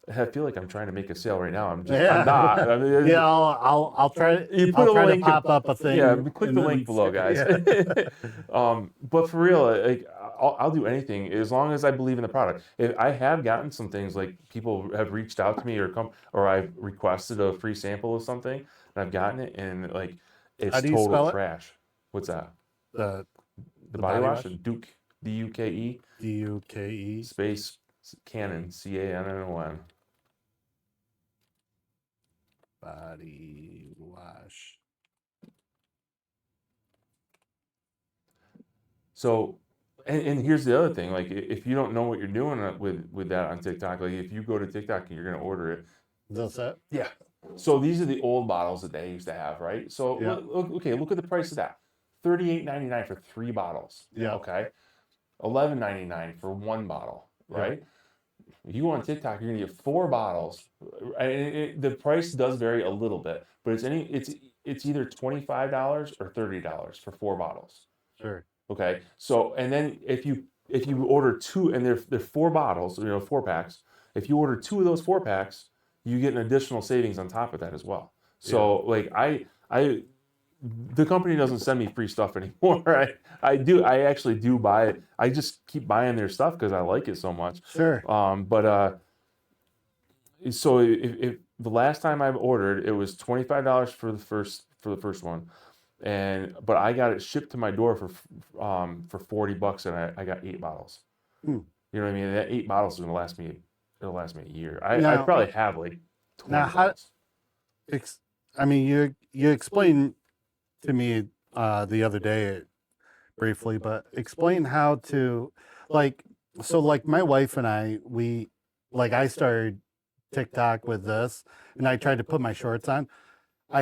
I feel like I'm trying to make a sale right now. I'm Yeah. not. I mean, Yeah. I'll try. you put I'll a try to link. pop up a thing. Yeah, click and the then link below, guys. Yeah. But for real, like I'll do anything as long as I believe in the product. If I have gotten some things like people have reached out to me or I've requested a free sample of something and I've gotten it and like How it's do you total spell it? trash. What's that? The The the body body wash? wash. Duke, Duke, Duke. space Cannon, Cannon. Body wash. So, and here's the other thing, like if you don't know what you're doing with that on TikTok, like if you go to TikTok and you're gonna order it, Is that? yeah. So these are the old bottles that they used to have, right? So Yeah. look at the price of that, $38.99 for 3 bottles. Yeah. Okay, $11.99 for 1 bottle, Yeah. right? If you go on TikTok, you're gonna get 4 bottles. The price does vary a little bit, but it's either $25 or $30 for 4 bottles. Sure. Okay, so and then if you order two, and they're 4 bottles, 4 packs. If you order 2 of those 4 packs, you get an additional savings on top of that as well. Yeah. So like the company doesn't send me free stuff anymore. I actually do buy it. I just keep buying their stuff because I like it so much. Sure. So if the last time I've ordered, it was $25 for the first one, but I got it shipped to my door for $40, and I got 8 bottles. Hmm. You know what I mean? That 8 bottles is gonna last me. It'll last me a year. I Now, probably have like 20 now how? bottles. I mean, you explained to me the other day briefly, but explain how to like. So, like my wife and I started TikTok with this, and I tried to put my shorts on. I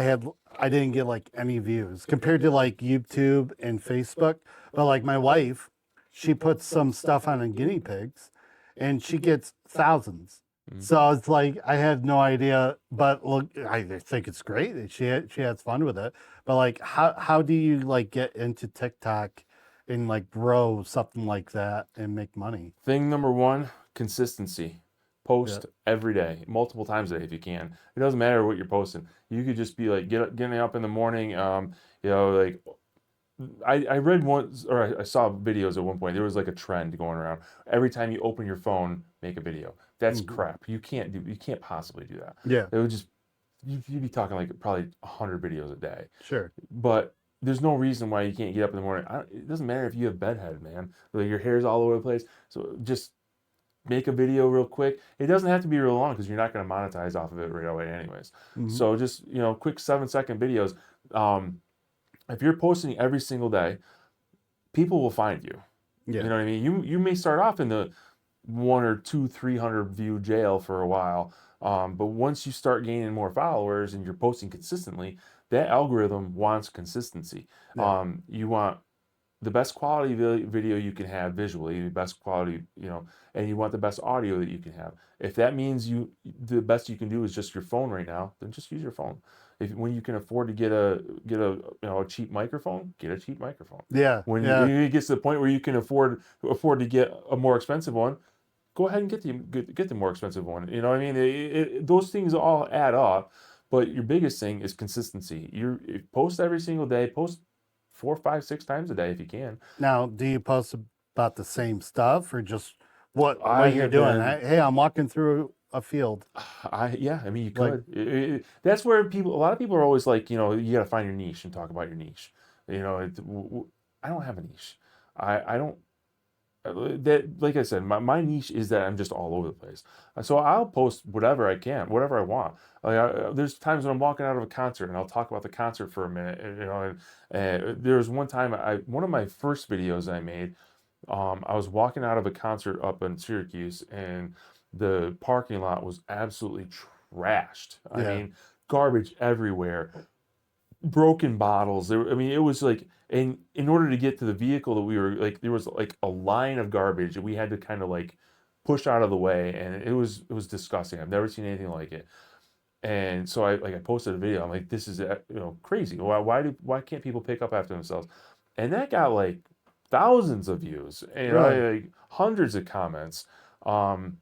didn't get like any views compared to like YouTube and Facebook. But like my wife, she puts some stuff on guinea pigs and she gets thousands. Mhm. So it's like I had no idea, but look, I think it's great. She has fun with it. But like how do you like get into TikTok and like grow something like that and make money? Thing number one, consistency. Yeah. Post every day, multiple times a day if you can. It doesn't matter what you're posting. You could just be like getting up in the morning. Like I read once, or I saw videos at one point. There was like a trend going around. Every time you open your phone, make a video. That's Mhm. crap. You can't possibly do that. Yeah, It would just you'd be talking like probably 100 videos a day. sure. But there's no reason why you can't get up in the morning. It doesn't matter if you have bedhead, man. Like your hair's all over the place. So just make a video real quick. It doesn't have to be real long because you're not going to monetize off of it right away anyways. Mhm. So just, quick 7-second videos. If you're posting every single day, people will find you. Yeah. You know what I mean? You may start off in the 1 or 2, 300 view jail for a while. But once you start gaining more followers and you're posting consistently, that algorithm wants consistency. Yeah. You want the best quality video you can have visually, the best quality, and you want the best audio that you can have. If that means the best you can do is just your phone right now, then just use your phone. When you can afford to get a cheap microphone, get a cheap microphone. Yeah. When Yeah. it gets to the point where you can afford to get a more expensive one, go ahead and get the more expensive one. You know what I mean? Those things all add up, but your biggest thing is consistency. You post every single day, post 4, 5, 6 times a day if you can. Now, do you post about the same stuff or just what I you're have doing? been, Hey, I'm walking through a field. yeah, I mean, you Like, could. That's where a lot of people are always like, you got to find your niche and talk about your niche. I don't have a niche. I don't. That, like I said, my niche is that I'm just all over the place. So I'll post whatever I can, whatever I want. There's times when I'm walking out of a concert and I'll talk about the concert for a minute. There was one time one of my first videos I made. I was walking out of a concert up in Syracuse, and the parking lot was absolutely trashed. I yeah, mean, garbage everywhere, broken bottles. I mean, it was like, in order to get to the vehicle that we were like, there was like a line of garbage that we had to kind of like push out of the way, and it was disgusting. I've never seen anything like it. And so I posted a video. I'm like, this is crazy. Why can't people pick up after themselves? And that got like thousands of views, and really. like hundreds of comments. Um,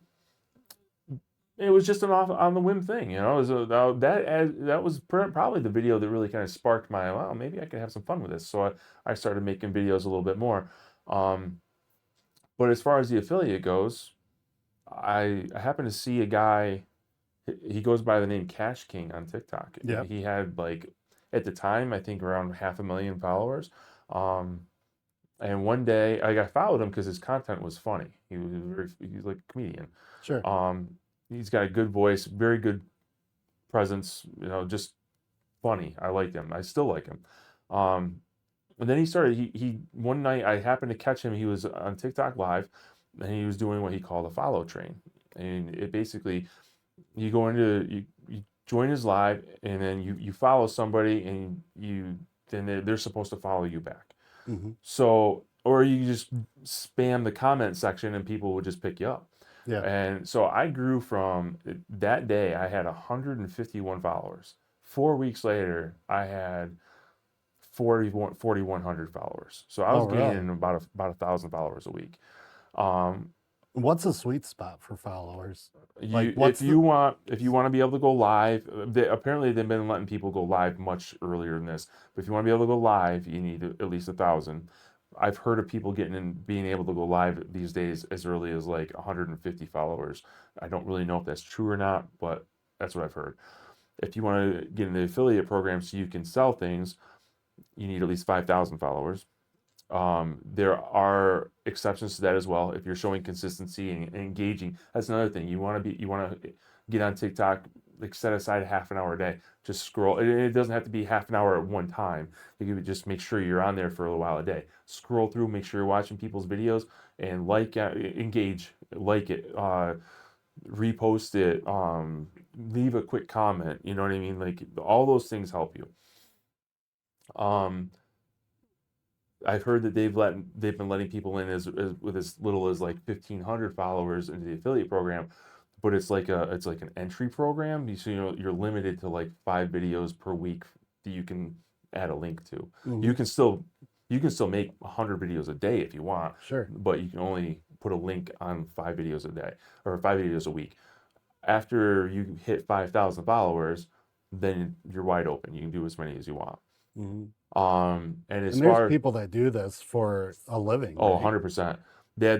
it was just an off on the whim thing. It was that was probably the video that really kind of sparked my, well, maybe I can have some fun with this. So I started making videos a little bit more. Um, but as far as the affiliate goes, I happened to see a guy. He goes by the name Cash King on TikTok. Yeah, He had, like, at the time, I think around 500,000 followers. Um, and one day I followed him because his content was funny. He's like a comedian. sure. Um, he's got a good voice, very good presence. Just funny. I liked him. I still like him. Um, and then he started. He one night I happened to catch him. He was on TikTok live, and he was doing what he called a follow train. And it basically, you join his live, and then you follow somebody, and then they're supposed to follow you back. Hmm. So, or you just spam the comment section and people would just pick you up. Yeah. And so I grew from that day, I had 151 followers. 4 weeks later, I had 4,100 followers. So I Oh, was really? gaining about 1,000 followers a week. Um, What's a sweet spot for followers? Like, you what's the, if you want to be able to go live, apparently they've been letting people go live much earlier than this. But if you want to be able to go live, you need at least 1,000. I've heard of people being able to go live these days as early as like 150 followers. I don't really know if that's true or not, but that's what I've heard. If you want to get in the affiliate program so you can sell things, you need at least 5,000 followers. There are exceptions to that as well. If you're showing consistency and engaging, that's another thing. You want to get on TikTok, like, set aside half an hour a day. Just scroll. It doesn't have to be half an hour at one time. You can just make sure you're on there for a little while a day. Scroll through, make sure you're watching people's videos, and engage, like it, repost it, leave a quick comment. You know what I mean? Like, all those things help you. Um, I've heard that they've been letting people in with as little as like 1,500 followers into the affiliate program, but it's like an entry program. You're limited to like 5 videos per week that you can add a link to. Mhm. You can still make 100 videos a day if you want, Sure. but you can only put a link on 5 videos a day or 5 videos a week. After you hit 5,000 followers, then you're wide open. You can do as many as you want. Hmm. And as And there's far people that do this for a living, Oh, right? 100%. Yeah,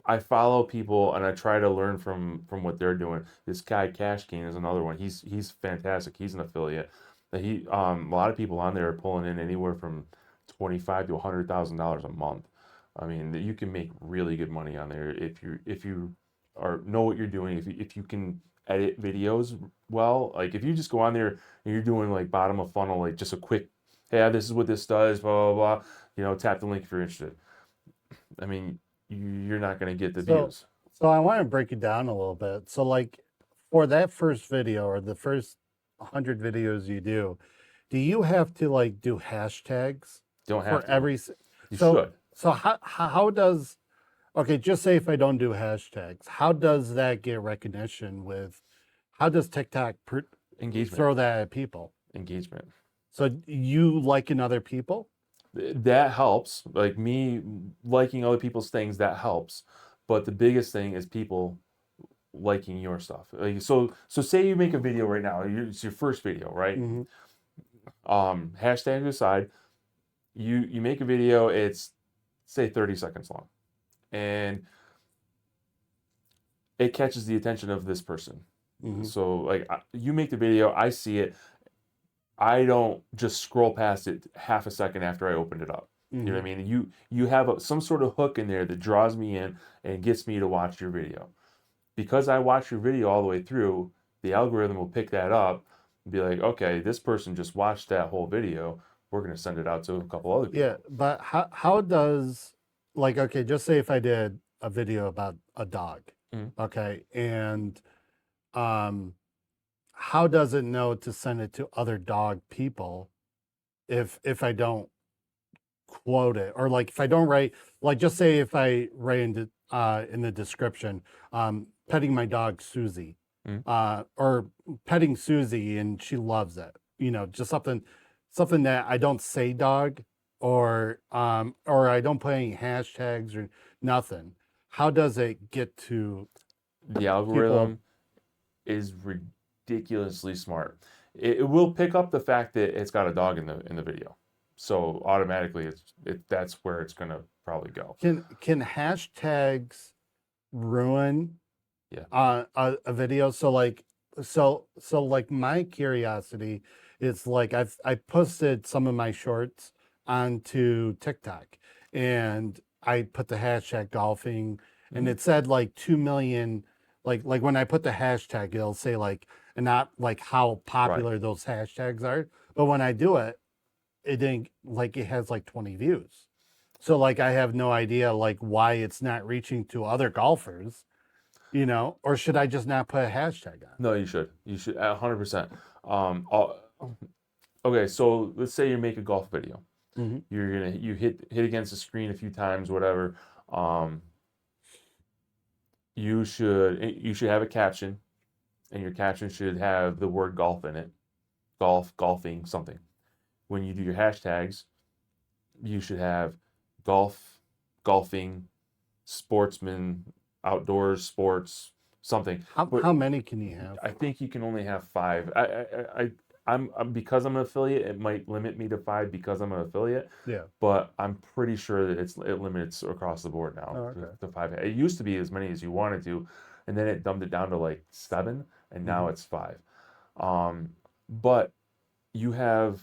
I follow people and I try to learn from what they're doing. This guy Cash King is another one. He's fantastic. He's an affiliate. A lot of people on there are pulling in anywhere from 25 to $100,000 a month. I mean, you can make really good money on there if you know what you're doing. If you can edit videos well, like if you just go on there and you're doing like bottom of funnel, like just a quick, hey, this is what this does, blah blah blah. Tap the link if you're interested. I mean, you're not going to get the So, views. so I want to break it down a little bit. So, like, for that first video or the first 100 videos you do you have to like do hashtags Don't for have to. You So should. so how does okay, just say if I don't do hashtags, how does that get recognition with how does TikTok Engagement. throw that at people? Engagement. So you liking other people? That helps. Like me liking other people's things, that helps. But the biggest thing is people liking your stuff. Like so say you make a video right now. It's your first video, right? Hmm. Hashtags aside, you make a video, it's say 30 seconds long. And it catches the attention of this person. Hmm. So like you make the video, I see it. I don't just scroll past it half a second after I opened it up. You know what I mean? You have some sort of hook in there that draws me in and gets me to watch your video. Because I watch your video all the way through, the algorithm will pick that up and be like, okay, this person just watched that whole video. We're gonna send it out to a couple other people. Yeah, but how does like okay, just say if I did a video about a dog, Mhm. okay, and um how does it know to send it to other dog people if I don't quote it or like if I don't write like just say if I write in the description petting my dog Susie Mhm. or petting Susie and she loves it, you know, just something that I don't say dog or I don't put any hashtags or nothing. How does it get to The people? algorithm is ridiculously smart. It will pick up the fact that it's got a dog in the video, so automatically that's where it's gonna probably go. Can hashtags ruin Yeah. a video? So like so like my curiosity is like I posted some of my shorts onto TikTok and I put the hashtag golfing and Mhm. it said like 2 million like when I put the hashtag it'll say like and not like how popular those hashtags are, but when I do it it didn't like it has like 20 views. So like I have no idea like why it's not reaching to other golfers, you know, or should I just not put a hashtag on? No, you should. You should 100%. Okay, so let's say you make a golf video. Hmm. You hit against the screen a few times, whatever. Um, you should have a caption, and your caption should have the word golf in it. Golf, golfing, something. When you do your hashtags, you should have golf, golfing, sportsman, outdoors, sports, something. But How many can you have? I think you can only have 5. I'm because I'm an affiliate, it might limit me to 5 because I'm an affiliate, Yeah. but I'm pretty sure that it limits across the board Oh, now okay. to 5. It used to be as many as you wanted to, and then it dumbed it down to like 7, and now Mhm. it's 5. But you have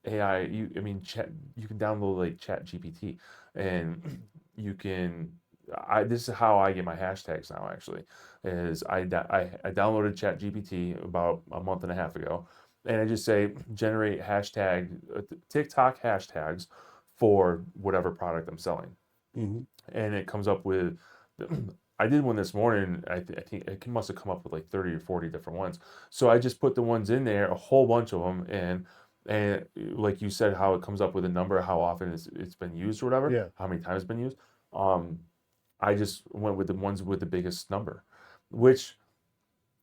AI. I mean, chat. You can download like Chat GPT, and you can. This is how I get my hashtags now. Actually, is I downloaded Chat GPT about a month and a half ago, and I just say generate TikTok hashtags for whatever product I'm selling, Mhm. and it comes up with. I did one this morning. I think it must have come up with like 30 or 40 different ones. So I just put the ones in there, a whole bunch of them, and like you said, how it comes up with a number, how often it's been used or whatever, Yeah. how many times it's been used. Um, I just went with the ones with the biggest number, which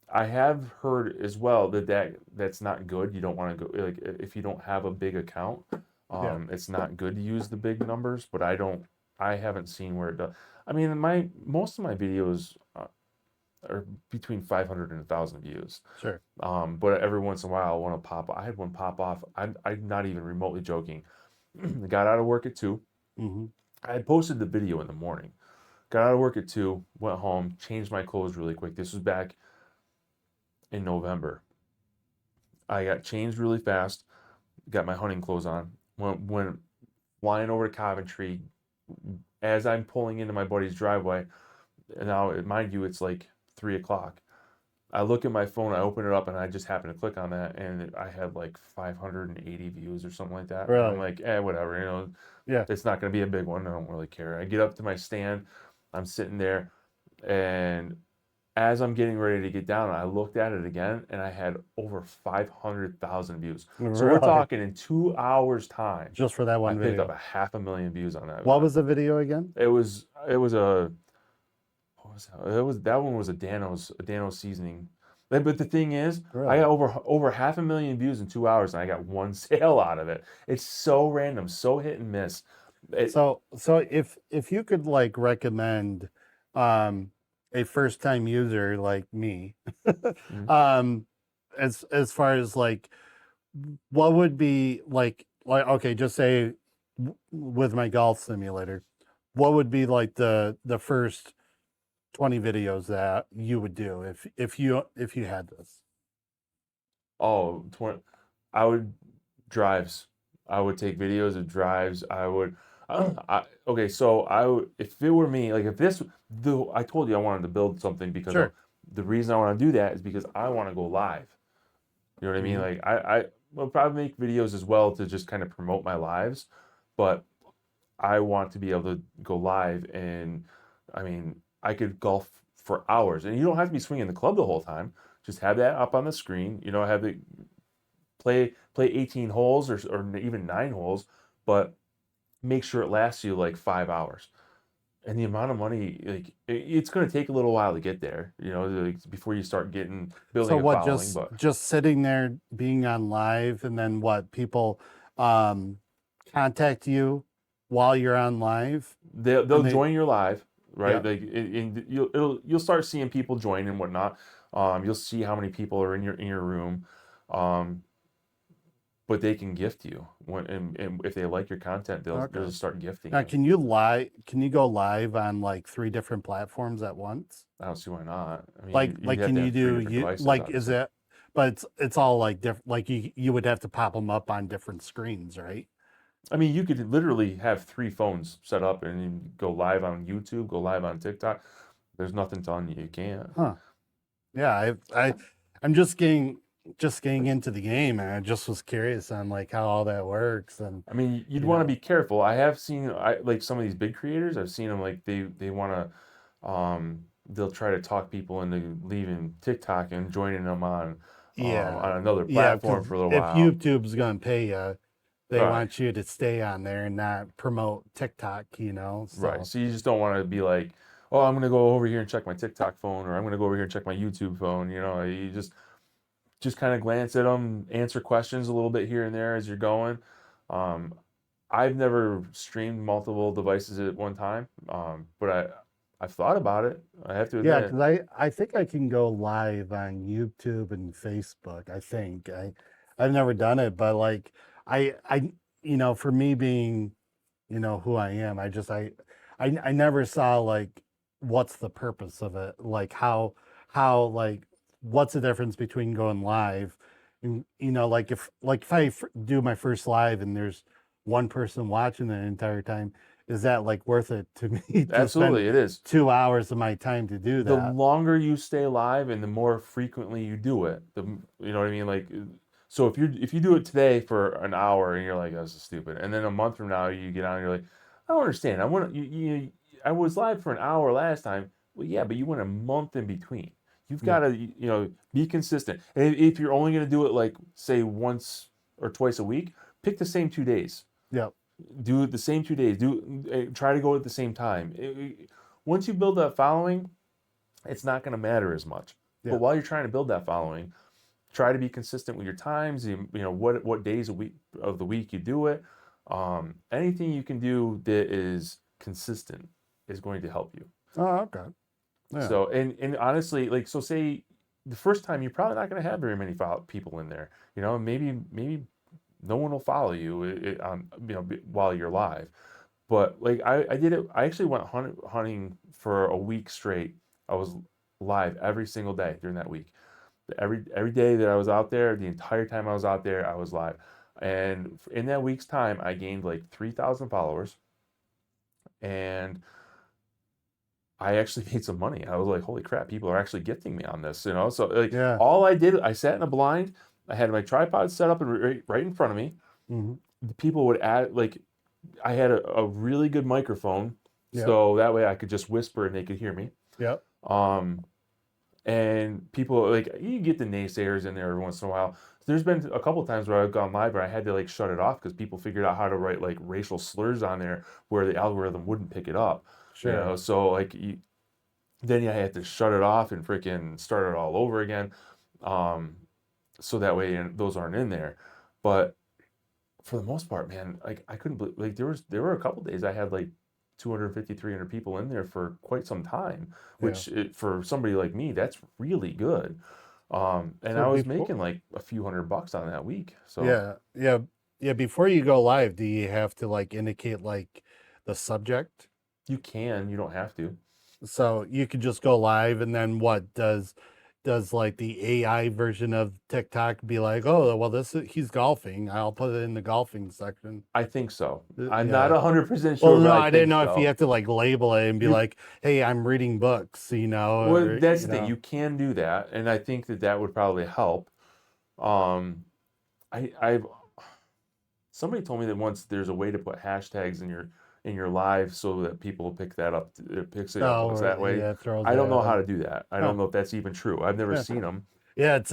I have heard as well that's not good. You don't want to go like if you don't have a big account, Yeah. it's not good to use the big numbers. But I haven't seen where it does. I mean, most of my videos are between 500 and 1,000 views. Sure. But every once in a while, one will pop. I had one pop off. I'm not even remotely joking. Got out of work at 2. Mhm. I had posted the video in the morning. Got out of work at 2. Went home. Changed my clothes really quick. This was back in November. I got changed really fast. Got my hunting clothes on. Went flying over to Coventry. As I'm pulling into my buddy's driveway, and now mind you, it's like 3 o'clock. I look at my phone, I open it up, and I just happen to click on that, and I had like 580 views or something like that. And I'm Really? like, whatever, Yeah. it's not going to be a big one. I don't really care. I get up to my stand, I'm sitting there, and as I'm getting ready to get down, I looked at it again and I had over 500,000 views. So we're Really? talking in 2 hours time, Just for that I one picked up video. 500,000 views on that. What was the video again? It was a what was that? It was that one was a Dano's seasoning. But the thing is, I Really? got over 500,000 views in 2 hours, and I got one sale out of it. It's so random, so hit and miss. So if you could like recommend um a first time user like me, Mhm. as far as like what would be like okay, just say with my golf simulator, what would be like the first 20 videos that you would do if you had this? Oh, 20, I would drives. I would take videos of drives. I would. Okay, so I would, if it were me, like if this, I told you I wanted to build something because Sure. the reason I want to do that is because I want to go live. You know what I mean? Mhm. Like I will probably make videos as well to just kind of promote my lives, but I want to be able to go live and I mean, I could golf for hours and you don't have to be swinging the club the whole time. Just have that up on the screen, have the play 18 holes or even 9 holes, but make sure it lasts you like 5 hours. And the amount of money, like it's going to take a little while to get there, like, before you start So building a what, following. But just sitting there being on live and then what people um contact you while you're on live they'll and they join your live, yeah. right? Like you'll start seeing people join and whatnot. You'll see how many people are in your room. Um, but they can gift you and if they like your content, they'll Okay. just start gifting Now you. can you go live on like three different platforms at once? I don't see why not. I mean, you'd Like have can to you have three do different you devices, like is obviously. it but it's all like different like you would have to pop them up on different screens, right? I mean, you could literally have 3 phones set up and you go live on YouTube, go live on TikTok. There's nothing telling you can't. Huh. Yeah, I'm just getting into the game and I just was curious on like how all that works and I mean, you'd you want to know. be careful. I have seen, like some of these big creators. I've seen them like they want to, they'll try to talk people into leaving TikTok and joining them Yeah. on another Yeah, platform because for a little if while. YouTube's gonna pay you, they Right, want you to stay on there and not promote TikTok, you know. right. So So you just don't want to be like, oh, I'm gonna go over here and check my TikTok phone, or I'm gonna go over here and check my YouTube phone. You just kind of glance at them, answer questions a little bit here and there as you're going. Um, I've never streamed multiple devices at one time, but I've thought about it. I have to yeah, admit. because I think I can go live on YouTube and Facebook. I think I've never done it, but like I you know, for me being, you know, who I am, I never saw like what's the purpose of it, like how like what's the difference between going live and you know, like if do my first live and there's one person watching the entire time, is that like worth it to me to spend Absolutely, it is. 2 hours of my time to do The that? longer you stay live and the more frequently you do it, you know what I mean? Like, so if you do it today for an hour and you're like, this is stupid, and then a month from now you get on and you're like, I don't understand. I was live for an hour last time. Well, yeah, but you went a month in between. You've Yeah. got to, be consistent. And if you're only going to do it like say once or twice a week, pick the same 2 days. Yep. Do it the same 2 days. Try to go at the same time. Once you build that following, it's not going to matter as much. But Yeah. while you're trying to build that following, try to be consistent with your times. What days of the week you do it. Anything you can do that is consistent is going to help you. Oh, okay. Yeah. So and honestly, like so, say the first time you're probably not going to have very many people in there. Maybe no one will follow you while you're live. But like I did it. I actually went hunting for a week straight. I was live every single day during that week. Every day that I was out there, the entire time I was out there, I was live. And in that week's time, I gained like 3,000 followers, and I actually made some money. I was like, holy crap, people are actually gifting me on this. So like Yeah. all I did, I sat in a blind. I had my tripod set up and right in front of me. Hmm. The people would add like I had a really good microphone, Yep. so that way I could just whisper and they could hear me. Yep. Um, And people like you get the naysayers in there every once in a while. There's been a couple times where I've gone live where I had to like shut it off because people figured out how to write like racial slurs on there where the algorithm wouldn't pick it up. Sure. So like then you had to shut it off and freaking start it all over again. Um, so that way those aren't in there. But for the most part, man, like I couldn't believe like there were a couple days I had like 250, 300 people in there for quite some time, Yeah. which for somebody like me, that's really good. And So I was before, making like a few $100 on that week. So yeah, yeah, yeah. Before you go live, do you have to like indicate like the subject? you don't have to. So you could just go live, and then what does like the AI version of TikTok be like, oh, well, he's golfing. I'll put it in the golfing section. I think so. I'm not Yeah. 100% Well, sure, but no, I I didn't think know if you so. have to like label it and be You like, hey, I'm reading books, Well, or that's the thing. You can do that, and I think that that would probably help. Um, I've somebody told me that once there's a way to put hashtags in your live so that people pick that up. It picks it up oh, that way. yeah, it throws I it don't at know how them. to do that. I Huh. don't know if that's even true. I've never Yeah. seen them. Yeah, it's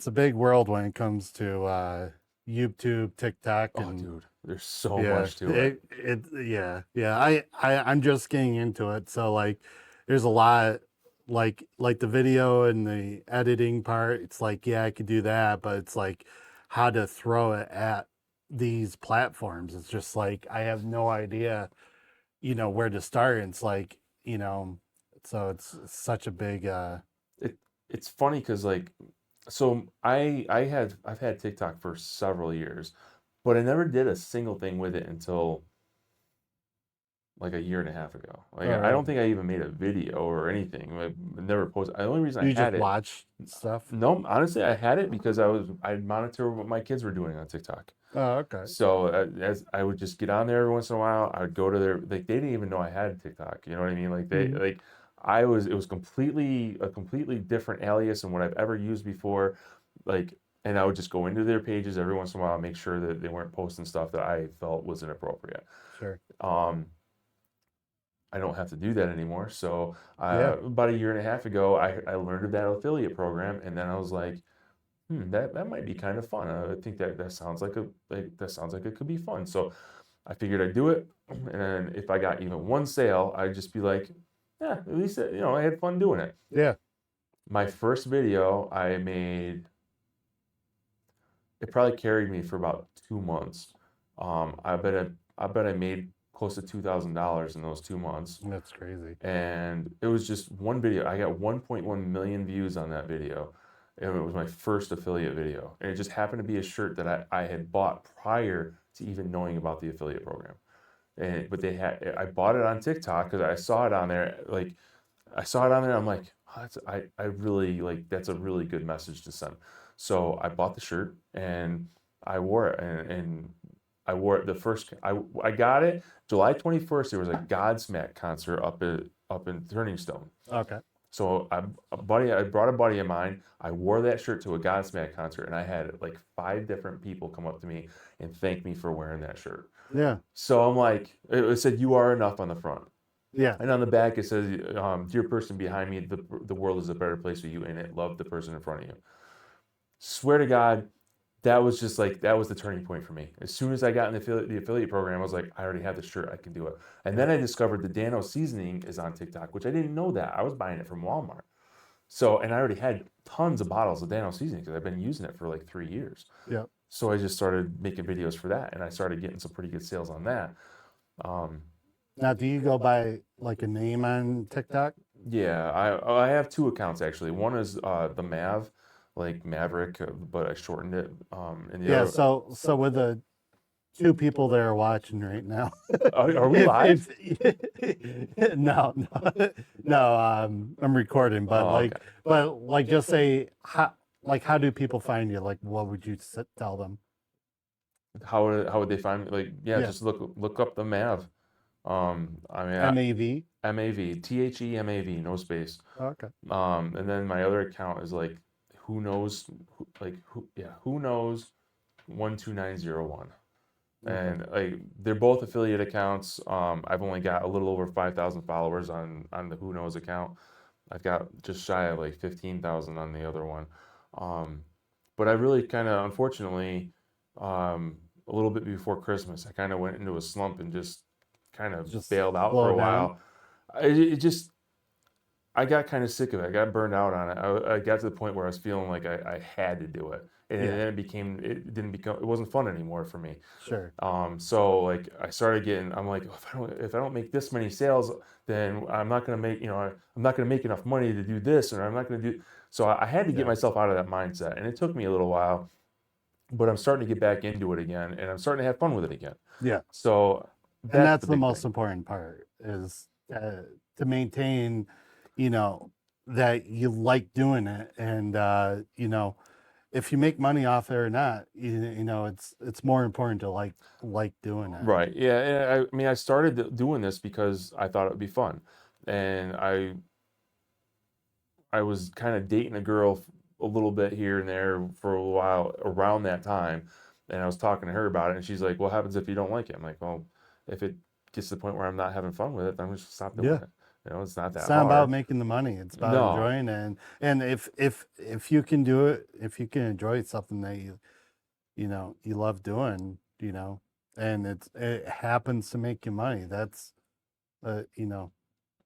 a big world when it comes to YouTube, TikTok, Oh, and dude, there's so yeah, much to it. yeah. I'm just getting into it, so like, there's a lot, like the video and the editing part. It's like, yeah, I could do that, but it's like how to throw it at these platforms. It's just like I have no idea, where to start. And it's like, so it's such a big It it's funny because like, so I've had TikTok for several years, but I never did a single thing with it until like a year and a half ago. Like I or don't think I even made a video or anything. I never posted. The only reason you I had just it, watch stuff. no, honestly, I had it because I'd monitor what my kids were doing on TikTok. Oh, okay. So as I would just get on there every once in a while, I would go to their like they didn't even know I had TikTok. You know what I mean? Like they Mhm. like it was completely a completely different alias than what I've ever used before. Like and I would just go into their pages every once in a while, make sure that they weren't posting stuff that I felt was inappropriate. Sure. Um, I don't have to do that anymore. So Yeah. about a year and a half ago, I learned of that affiliate program, and then I was like, that might be kind of fun. I think that sounds like that sounds like it could be fun. So I figured I'd do it, and then if I got even one sale, I'd just be like, yeah, at least I had fun doing it. Yeah. My first video I made, it probably carried me for about 2 months. I bet I made close to $2,000 in those 2 months. That's crazy. And it was just one video. I got 1.1 million views on that video. And it was my first affiliate video. And it just happened to be a shirt that I had bought prior to even knowing about the affiliate program. But I bought it on TikTok because I saw it on there. Like I saw it on there. I'm like, oh, I really like that's a really good message to send. So I bought the shirt and I wore it and I wore it the first I got it July 21st. There was a Godsmack concert up in Turning Stone. Okay. So I brought a buddy of mine. I wore that shirt to a Godsmack concert, and I had like 5 different people come up to me and thank me for wearing that shirt. Yeah. So I'm like, it said "You are enough" on the front, Yeah. and on the back it says, "Dear person behind me, the world is a better place with you in it. Love the person in front of you." Swear to God, that was just like that was the turning point for me. As soon as I got in the affiliate program, I was like, I already have the shirt, I can do it. And Yeah. then I discovered the Dano seasoning is on TikTok, which I didn't know that. I was buying it from Walmart. So, and I already had tons of bottles of Dano seasoning because I've been using it for like 3 years. Yeah. So I just started making videos for that, and I started getting some pretty good sales on that. Um, Now, do you go by like a name on TikTok? yeah, I have 2 accounts actually. One is the Mav, like Maverick, but I shortened it. And the Yeah. other, So with the two people that are watching right now, are we live? no, no, no. I'm recording, but Oh, okay. just say how do people find you? Like, what would you tell them? How would they find me? Like, yeah, Yeah. just look up the Mav. I mean, MAV. MAV, THEMAV, no space. Okay. And then my other account is like, who knows, 12901. Okay. And like they're both affiliate accounts. I've only got a little over 5,000 followers on the Who Knows account. I've got just shy of like 15,000 on the other one. Um, but I really kind of, unfortunately, a little bit before Christmas, I kind of went into a slump and just kind of Just bailed out for slow a down. while. It just, I got kind of sick of it. I got burned out on it. I got to the point where I was feeling like I had to do it. And Yeah, then it wasn't fun anymore for me. sure. So like I started getting, I'm like, if I don't make this many sales, then I'm not gonna make, I'm not gonna make enough money to do this, or I'm not gonna do. So I had to get Yeah, myself out of that mindset, and it took me a little while, but I'm starting to get back into it again, and I'm starting to have fun with it again. yeah. So And that's that's the the big most thing. important part is to maintain, you know, that you like doing it, and if you make money off it or not, it's more important to like doing it. Right. Yeah. And I mean, I started doing this because I thought it would be fun, and I was kind of dating a girl a little bit here and there for a while around that time. And I was talking to her about it, and she's like, "What happens if you don't like it?" I'm like, "Well, if it gets to the point where I'm not having fun with it, then I'm just stop doing Yeah. it. It's not It's that not about hard." making the money. It's about No, enjoying it. And if you can do it, if you can enjoy something that you love doing, and it happens to make you money, that's uh, you know,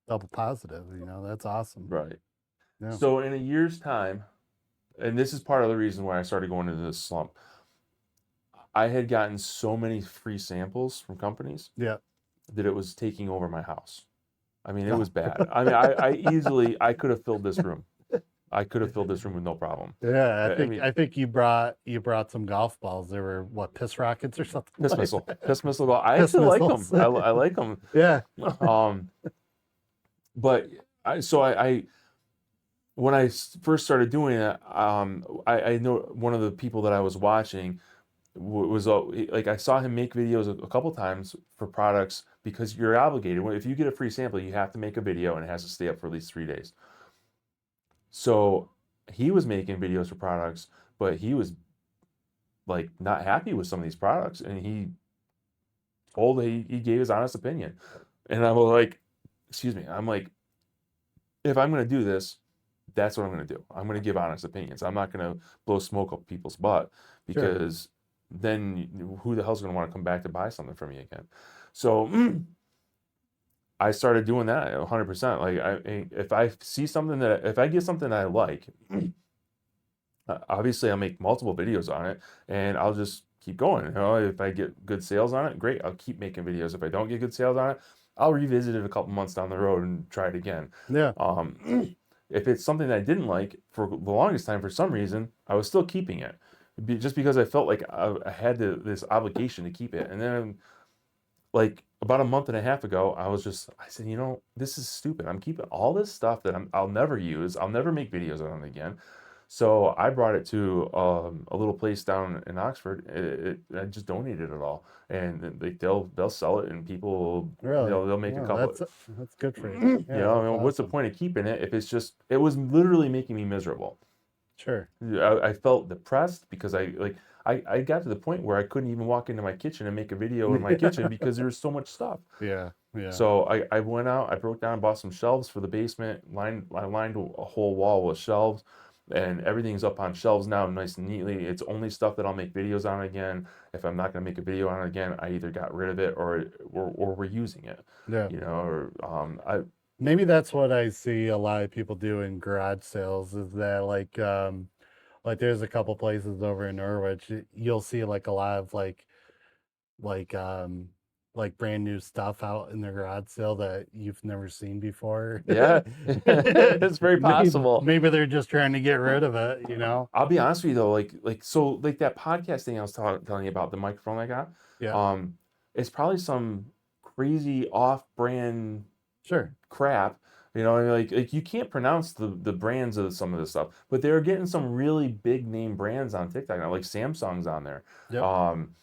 double positive, that's awesome. right. Yeah. So in a year's time, and this is part of the reason why I started going into this slump, I had gotten so many free samples from companies Yeah. that it was taking over my house. I mean, it Oh. was bad. I mean, I could have filled this room. I could have filled this room with no problem. Yeah, I I think mean, I think you brought some golf balls. They were what, piss rockets or something piss like missile, that. piss missile. I Piss actually like them. missiles. I like them. Yeah. Um, but I when I first started doing it, I know one of the people that I was watching was like I saw him make videos a couple times for products because you're obligated. If you get a free sample, you have to make a video and it has to stay up for at least 3 days. So he was making videos for products, but he was like not happy with some of these products, and he gave his honest opinion, and I was like, excuse me, I'm like, if I'm gonna do this, that's what I'm gonna do. I'm gonna give honest opinions. I'm not gonna blow smoke up people's butt Sure. because then who the hell's gonna want to come back to buy something from me again? So I started doing that 100%. Like if I see something if I get something that I like, obviously I'll make multiple videos on it, and I'll just keep going. If I get good sales on it, great, I'll keep making videos. If I don't get good sales on it, I'll revisit it a couple months down the road and try it again. Yeah. If it's something that I didn't like for the longest time, for some reason, I was still keeping it, just because I felt like I had this obligation to keep it. And then, like about a month and a half ago, I said, this is stupid. I'm keeping all this stuff that I'll never use. I'll never make videos on it again. So I brought it to a little place down in Oxford. I just donated it all, and they'll sell it, and people Really? they'll make a Well, couple. that's good for you. Yeah, I that's mean, what's the awesome. point of keeping it if it was literally making me miserable. Sure. I felt depressed because I got to the point where I couldn't even walk into my kitchen and make a video in my kitchen because there was so much stuff. Yeah. Yeah. So I went out, I broke down, bought some shelves for the basement, I lined a whole wall with shelves, and everything's up on shelves now, nice and neatly. It's only stuff that I'll make videos on again. If I'm not gonna make a video on it again, I either got rid of it or we're using it, Yeah. or I Maybe that's what I see a lot of people do in garage sales is that like there's a couple places over in Norwich you'll see like a lot of like um like brand new stuff out in the garage sale that you've never seen before. yeah, it's very possible. Maybe they're just trying to get rid of it. I'll be honest with you though, like that podcast thing I was telling you about, the microphone I got, Yeah, um, it's probably some crazy off-brand sure. crap. Like you can't pronounce the brands of some of this stuff, but they're getting some really big name brands on TikTok now, like Samsung's on there. Yep. Um,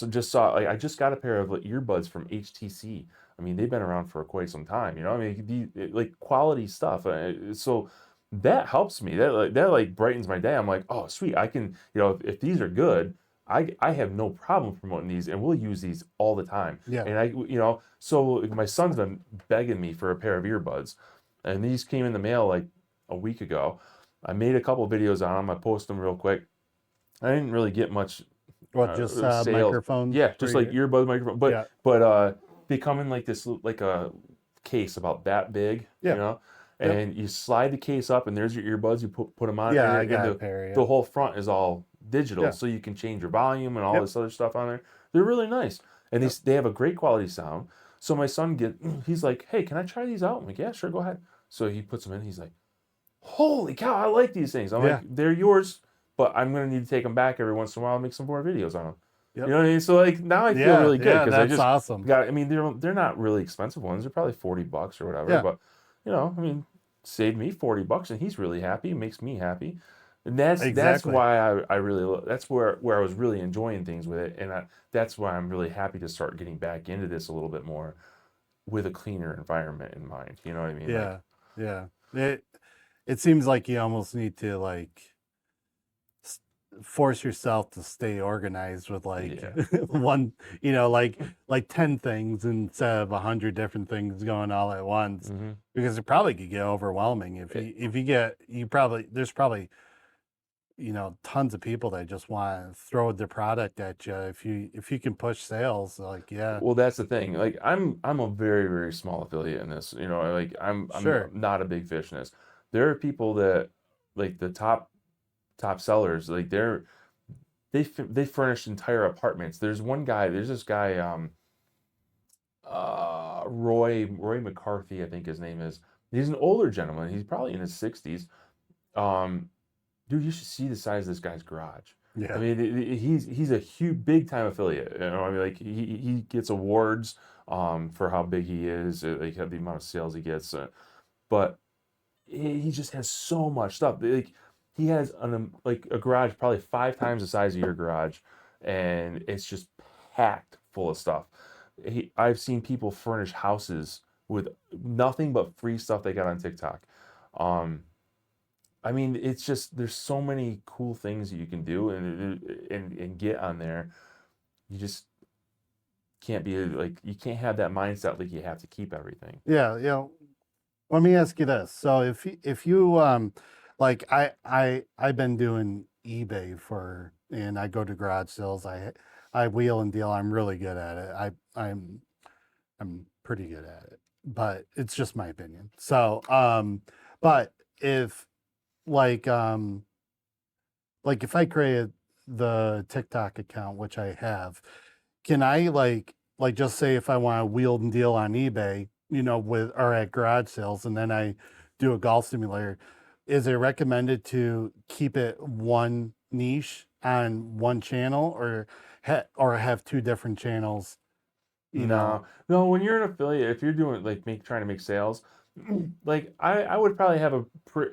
just saw like I just got a pair of like, earbuds from HTC. I mean, they've been around for quite some time. I mean, like quality stuff. So that helps me. That brightens my day. I'm like, oh, sweet. I can, if these are good, I have no problem promoting these, and we'll use these all the time. Yeah. And so my son's been begging me for a pair of earbuds, and these came in the mail like a week ago. I made a couple videos on them. I posted them real quick. I didn't really get much What, just sales. microphones Yeah, for just like your, earbud microphone, yeah, but they come in like this like a case about that big, yeah, yep, and you slide the case up, and there's your earbuds. You put them on, yeah, I and got a pair, the yeah, whole front is all digital, yeah, so you can change your volume and all yep, this other stuff on there. They're really nice, and yep, they have a great quality sound. So my son he's like, hey, can I try these out? I'm like, yeah, sure, go ahead. So he puts them in. He's like, holy cow, I like these things. I'm yeah, like, they're yours, but I'm gonna need to take them back every once in a while and make some more videos on them. You yep, know what I mean? So like now I feel yeah, really good yeah, because I that's just awesome. got. I mean, they're not really expensive ones. They're probably $40 or whatever. Yeah, But I mean, saved me $40, and he's really happy. It makes me happy, and that's exactly. why I really that's where I was really enjoying things with it, and that's why I'm really happy to start getting back into this a little bit more with a cleaner environment in mind. You know what I mean? Like, Yeah, yeah. It seems like you almost need to like s- force yourself to stay organized with like yeah. one, like 10 things instead of 100 different things going all at once, hmm because it probably could get overwhelming if you get you probably there's probably tons of people that just want to throw their product at you if you can push sales, like, yeah, Well, that's the thing. Like I'm a very, very small affiliate in this. Like I'm sure, not a big fish in this. There are people that like the top sellers, like they furnish entire apartments. There's this guy Roy McCarthy, I think his name is. He's an older gentleman. He's probably in his 60s. Um Dude, you should see the size of this guy's garage. I yeah, mean, he's a huge, big time affiliate. I mean, like he gets awards for how big he is, like the amount of sales he gets. But he just has so much stuff. Like he has like a garage probably 5 times the size of your garage, and it's just packed full of stuff. I've seen people furnish houses with nothing but free stuff they got on TikTok. Um, I mean, it's just there's so many cool things that you can do and get on there. You just can't be like you can't have that mindset like you have to keep everything. yeah, let me ask you this. So if you like I've been doing eBay and I go to garage sales. I wheel and deal. I'm really good at it. I'm pretty good at it. But it's just my opinion. So but if like if I created the TikTok account, which I have, can I just say if I want to wheel and deal on eBay, with or at garage sales, and then I do a golf simulator, is it recommended to keep it one niche on one channel, or or have two different channels? You know, No, no. When you're an affiliate, if you're doing like trying to make sales, like I would probably have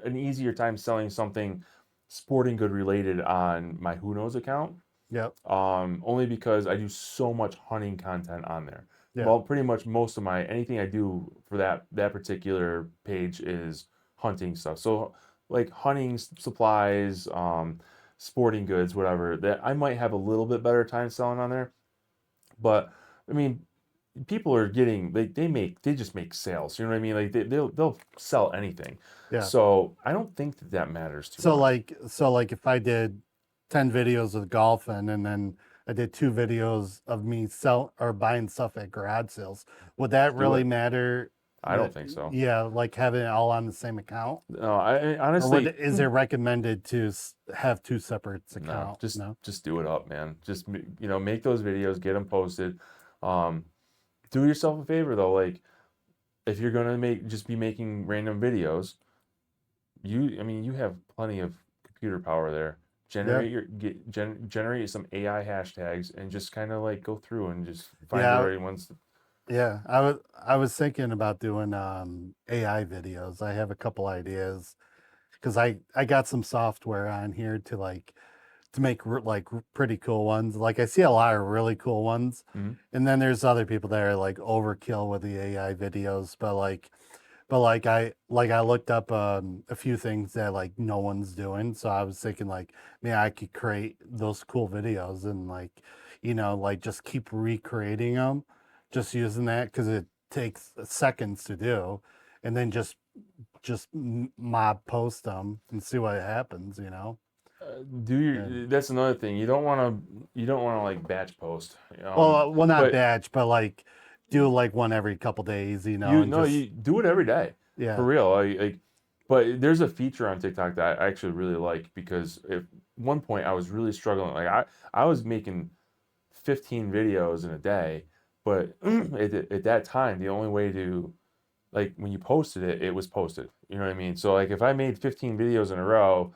an easier time selling something sporting good related on my Who Knows account. yep, Only because I do so much hunting content on there. yeah, Well, pretty much most of my anything I do for that particular page is hunting stuff. So like hunting supplies, sporting goods, whatever. That I might have a little bit better time selling on there. But I mean, people are getting they just make sales. You know what I mean? Like they'll sell anything. yeah. So I don't think that matters too So much. if I did 10 videos of golfing and then I did 2 videos of me sell or buying stuff at garage sales, would that Just do really it. matter? I don't think so. Yeah, like having it all on the same account? No, I Or honestly. is it recommended to have two separate No, account? No? just do it up, man. Just make those videos, get them posted. Um, do yourself a favor though, like if you're gonna be making random videos, I mean, you have plenty of computer power there. Yeah. Generate some AI hashtags and just kind of like go through and just find the Yeah. right ones. Yeah. I was thinking about doing AI videos. I have a couple ideas because I got some software on here to make pretty cool ones. Like I see a lot of really cool ones, Mhm. and then there's other people that are like overkill with the AI videos. But I looked up a few things that like no one's doing. So I was thinking like, man, I could create those cool videos and like just keep recreating them, just using that because it takes seconds to do, and then just just mob post them and see what happens, you know? Do Yeah. that's another thing. You don't want to like batch post. Well, not But batch, but like do like one every couple days, you know, you and no, just you do it every day for yeah, real. But there's a feature on TikTok that I actually really like because at one point I was really struggling. I was making 15 videos in a day, but at that time the only way to like when you posted it, it was posted. You know what I mean? So like if I made 15 videos in a row,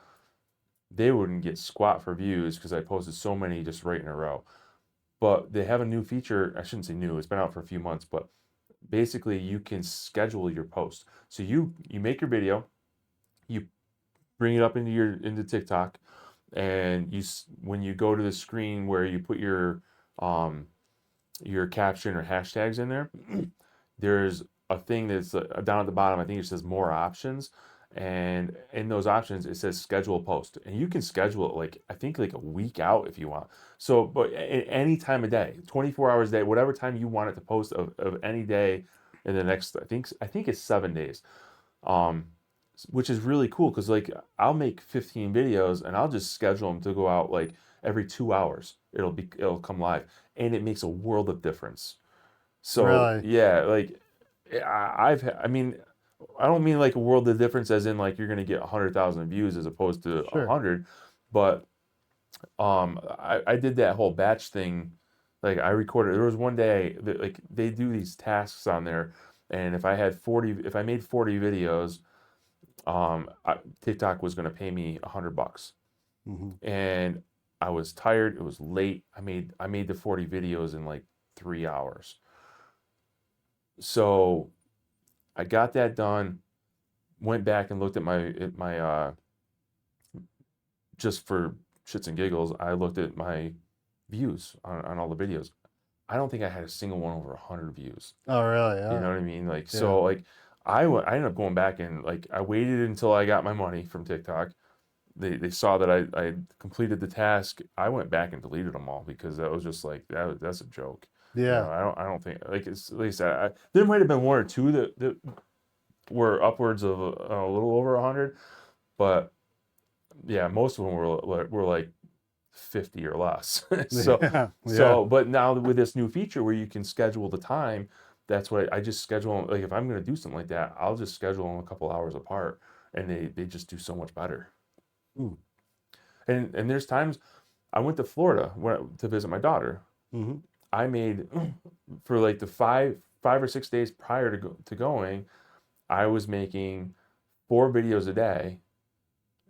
they wouldn't get squat for views because I posted so many just right in a row. But they have a new feature. I shouldn't say new. It's been out for a few months, but basically you can schedule your post. So you make your video, you bring it up into TikTok, and when you go to the screen where you put your caption or hashtags in there, there's a thing that's down at the bottom. I think it says more options, and in those options it says schedule post, and you can schedule it like I think like a week out if you want. So, but at any time of day, 24 hours a day, whatever time you want it to post of any day in the next, I think it's 7 days. Um, which is really cool because like I'll make 15 videos and I'll just schedule them to go out like every 2 hours. It'll come live, and it makes a world of difference. So really. yeah, like I mean, I don't mean like a world of difference as in like you're gonna get 100,000 views as opposed to a Sure. hundred, but I did that whole batch thing. Like I recorded. There was one day that like they do these tasks on there, and if I made 40 videos, TikTok was gonna pay me $100, Hmm. and I was tired. It was late. I made the 40 videos in like 3 hours. So I got that done. Went back and looked at my just for shits and giggles. I looked at my views on all the videos. I don't think I had a single one over 100 views. Oh, really? You know Oh, what I mean? Like yeah. so, like I ended up going back and like I waited until I got my money from TikTok. They saw that I completed the task. I went back and deleted them all because that was just like that's a joke. Yeah. I don't think like it's at least there might have been one or two that were upwards of a little over 100, but yeah, most of them were like 50 or less. so Yeah. Yeah. so but now with this new feature where you can schedule the time, that's what I just schedule like if I'm going to do something like that, I'll just schedule them a couple hours apart, and they just do so much better. Mm. And there's times I went to Florida to visit my daughter. Hmm. I made for like the five or 6 days prior to going, I was making 4 videos a day,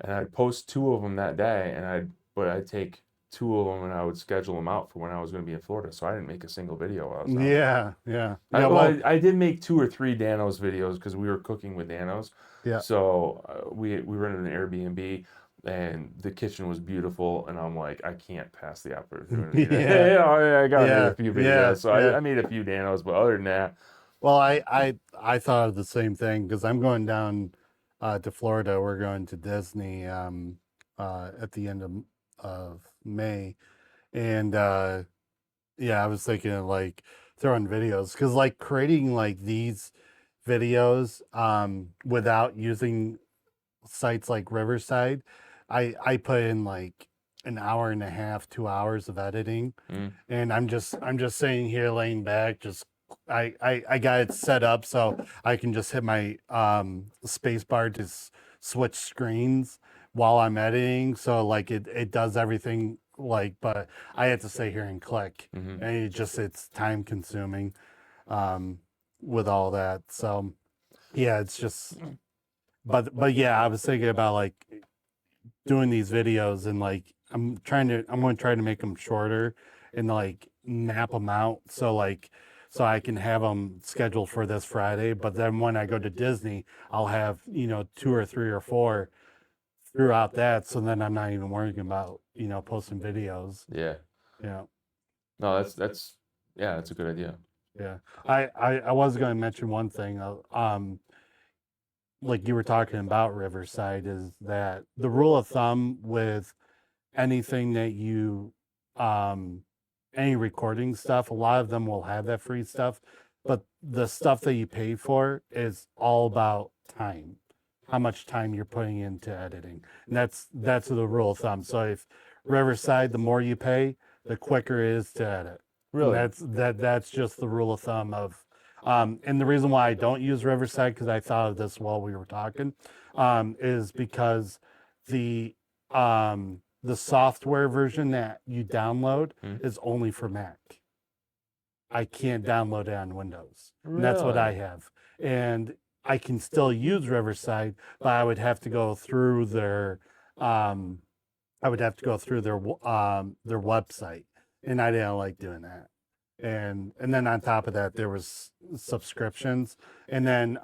and I'd post 2 of them that day, but I'd take 2 of them and I would schedule them out for when I was going to be in Florida. So I didn't make a single video while I was down there. Yeah. Yeah. Yeah. Well, I did make 2 or 3 Danos videos because we were cooking with Danos. yeah. So we rented an Airbnb, and the kitchen was beautiful, and I'm like, I can't pass the opportunity. Yeah. I gotta make Yeah. a few Yeah. videos. So Yeah. I made a few Danos, but other than that, Well, I thought of the same thing because I'm going down to Florida. We're going to Disney at the end of May, and yeah, I was thinking of like throwing videos because like creating like these videos without using sites like Riverside, I put in like an hour and a half, 2 hours of editing, mm, and I'm just sitting here laying back, just I got it set up so I can just hit my space bar to switch screens while I'm editing. So like it does everything like, but I have to sit here and click, hmm and it's time consuming um with all that. So yeah, it's just but yeah, I was thinking about like doing these videos and like I'm going to try to make them shorter and like map them out so like so I can have them scheduled for this Friday, but then when I go to Disney, I'll have, you know, two or three or four throughout that, so then I'm not even worrying about, you know, posting videos. yeah, Yeah. no, that's yeah, that's a good idea. Yeah. I was going to mention one thing like you were talking about Riverside, is that the rule of thumb with anything that you um any recording stuff, a lot of them will have that free stuff, but the stuff that you pay for is all about time, how much time you're putting into editing. And that's the rule of thumb. So if Riverside, the more you pay, the quicker it is to edit. And Really? that's just the rule of thumb of and the reason why I don't use Riverside, because I thought of this while we were talking, is because the the software version that you download Mhm. is only for Mac. I can't download it on Windows. And that's what I Really? have. And I can still use Riverside, but I would have to go through their their website. And I didn't like doing that. And then on top of that there was subscriptions. And then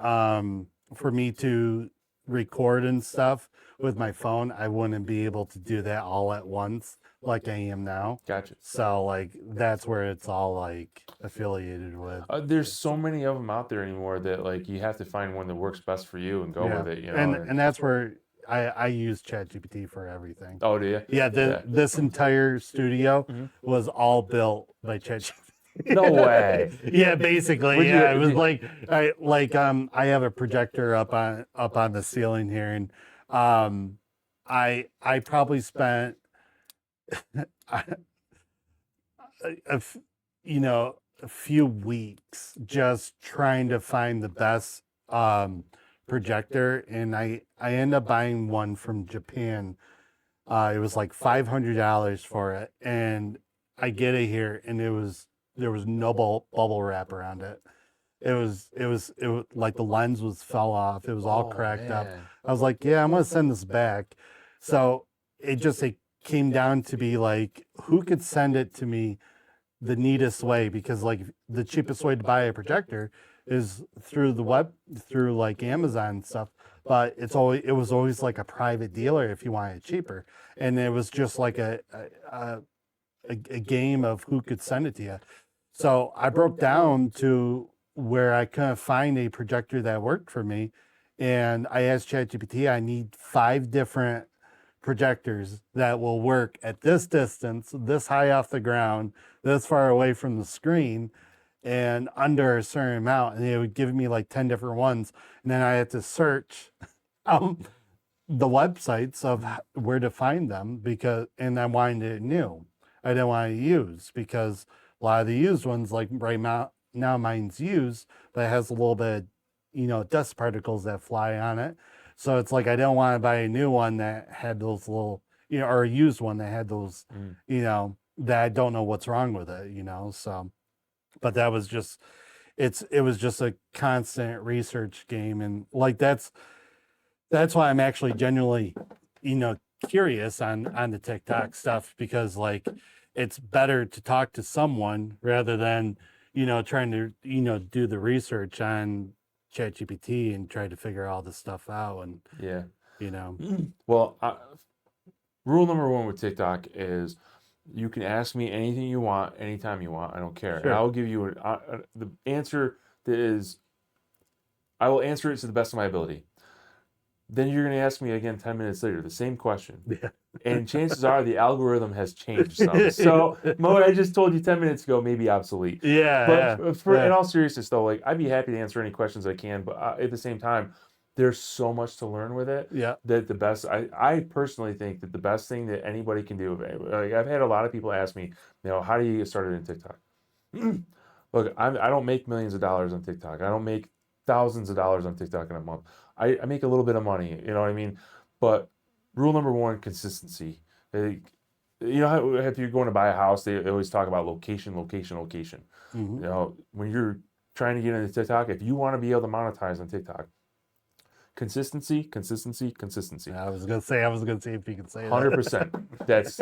for me to record and stuff with my phone, I wouldn't be able to do that all at once like I am now. Gotcha. So like that's where it's all like affiliated with. There's so many of them out there anymore that like you have to find one that works best for you and go Yeah. with it, you know. And that's where I use ChatGPT for everything. Oh, do you? Yeah, Yeah. this entire studio Mhm. was all built by ChatGPT. No way. Yeah, basically. Would you- Yeah, it was did- I have a projector up on the ceiling here, and I probably spent a, you know, a few weeks just trying to find the best projector, and I ended up buying one from Japan. It was like $500 for it, and I get it here, and there was no bubble wrap around it. It was like the lens fell off. It was all Oh, cracked up. man. I was like, yeah, I'm gonna send this back. So it came down to be like, who could send it to me the neatest way? Because like the cheapest way to buy a projector is through the web, through like Amazon and stuff. But it was always like a private dealer if you wanted it cheaper, and it was just like a game of who could send it to you. So I broke down to where I couldn't find a projector that worked for me. And I asked ChatGPT, I need 5 different projectors that will work at this distance, this high off the ground, this far away from the screen, and under a certain amount. And it would give me like 10 different ones. And then I had to search the websites of where to find them and I wanted it new. I didn't want to use because a lot of the used ones, like right now mine's used, but it has a little bit of, dust particles that fly on it. So it's like I don't want to buy a new one that had those little, or a used one that had those, that I don't know what's wrong with it, So, but that was just, it was just a constant research game. And like that's why I'm actually genuinely, curious on the TikTok stuff, because like it's better to talk to someone rather than, trying to, do the research on ChatGPT and try to figure all this stuff out. And, Yeah. Mm. Well, rule number 1 with TikTok is you can ask me anything you want, anytime you want. I don't care. Sure. And I'll give you the answer that is, I will answer it to the best of my ability. Then you're going to ask me again 10 minutes later, the same question. Yeah. And chances are the algorithm has changed some. So what I just told you 10 minutes ago may be obsolete. Yeah. But in all seriousness, though, like I'd be happy to answer any questions I can. But at the same time, there's so much to learn with it. Yeah. That I personally think that the best thing that anybody can do, like I've had a lot of people ask me, how do you get started in TikTok? Look, I don't make millions of dollars on TikTok. I don't make thousands of dollars on TikTok in a month. I make a little bit of money, you know what I mean? But rule number 1, consistency. How if you're going to buy a house, they always talk about location, location, location. Mm-hmm. When you're trying to get into TikTok, if you want to be able to monetize on TikTok, consistency, consistency, consistency. I was gonna see if you could say 100%. That's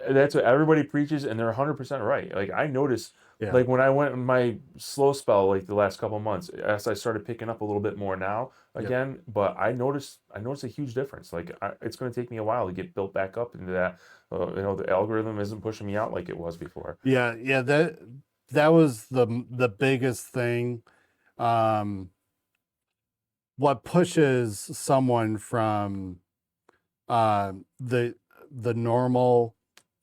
and that's what everybody preaches, and they're 100% right. Like I noticed, like when I went in my slow spell, like the last couple of months, as I started picking up a little bit more now again, but I noticed a huge difference. Like it's going to take me a while to get built back up into that. The algorithm isn't pushing me out like it was before. Yeah. That was the biggest thing. What pushes someone from the normal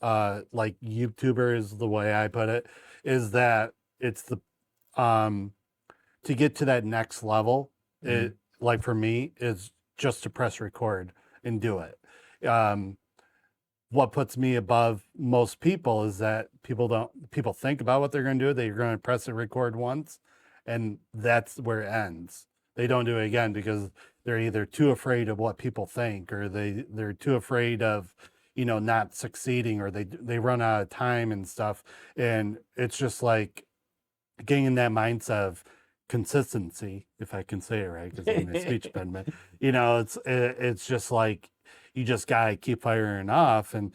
like YouTuber, is the way I put it, is that it's the to get to that next level, it like for me is just to press record and do it. What puts me above most people is that people think about what they're going to do. They're going to press and record once, and that's where it ends. They don't do it again because they're either too afraid of what people think, or they're too afraid of, not succeeding, or they run out of time and stuff. And it's just like getting in that mindset of consistency, if I can say it right, because I'm a speech impediment. It's just like you just gotta keep firing off, and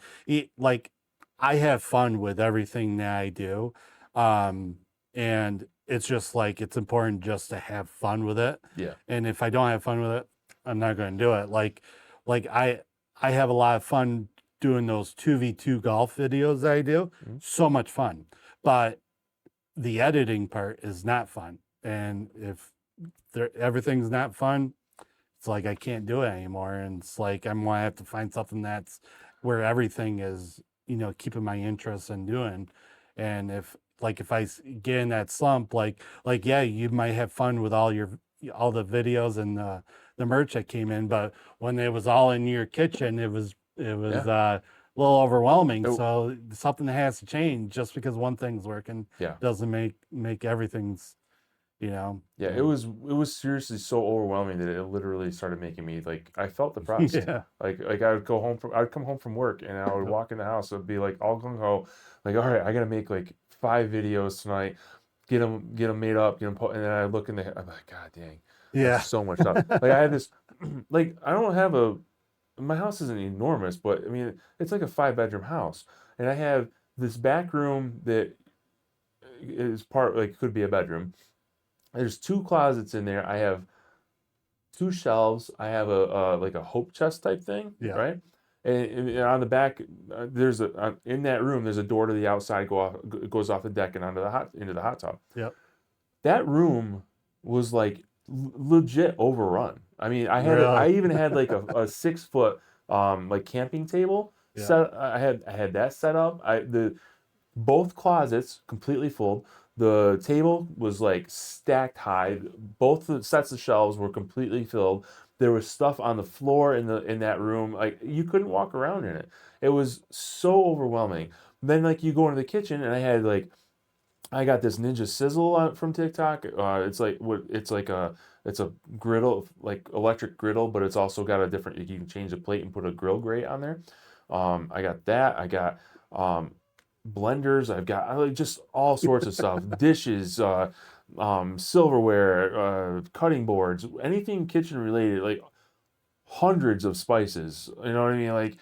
like I have fun with everything that I do, and it's just like it's important just to have fun with it. Yeah. And if I don't have fun with it, I'm not going to do it. Like I have a lot of fun doing those 2v2 golf videos that I do. So much fun, but the editing part is not fun. And if everything's not fun, it's like I can't do it anymore. And it's like I'm gonna have to find something that's where everything is, keeping my interest in doing. And if I get in that slump, yeah, you might have fun with all the videos and the merch that came in, but when it was all in your kitchen, it was a little overwhelming. So something has to change. Just because one thing's working doesn't make everything's, Yeah, it was seriously so overwhelming that it literally started making me like I felt depressed. Yeah. Like I'd come home from work and I would walk in the house. It'd be like all gung ho, like all right, I gotta make like 5 videos tonight, get them made up, and then I look in the, I'm like, God dang, Yeah. so much stuff. Like I had this, like I don't have my house isn't enormous, but I mean it's like a 5-bedroom house, and I have this back room that is could be a bedroom. There's 2 closets in there. I have 2 shelves. I have a like a hope chest type thing, right? And on the back, there's in that room. There's a door to the outside. Goes off the deck and into the hot tub. Yep. That room was like legit overrun. I mean, I even had like a 6-foot like camping table set. I had that set up. Both closets completely full. The table was like stacked high. Both the sets of shelves were completely filled. There was stuff on the floor in that room. Like you couldn't walk around in it. It was so overwhelming. Then like you go into the kitchen and I got this Ninja Sizzle from TikTok. It's a griddle, like electric griddle, but it's also got a different. You can change the plate and put a grill grate on there. I got that. I got blenders. I've got just all sorts of stuff. Dishes, silverware, cutting boards, anything kitchen related. Like hundreds of spices. You know what I mean? Like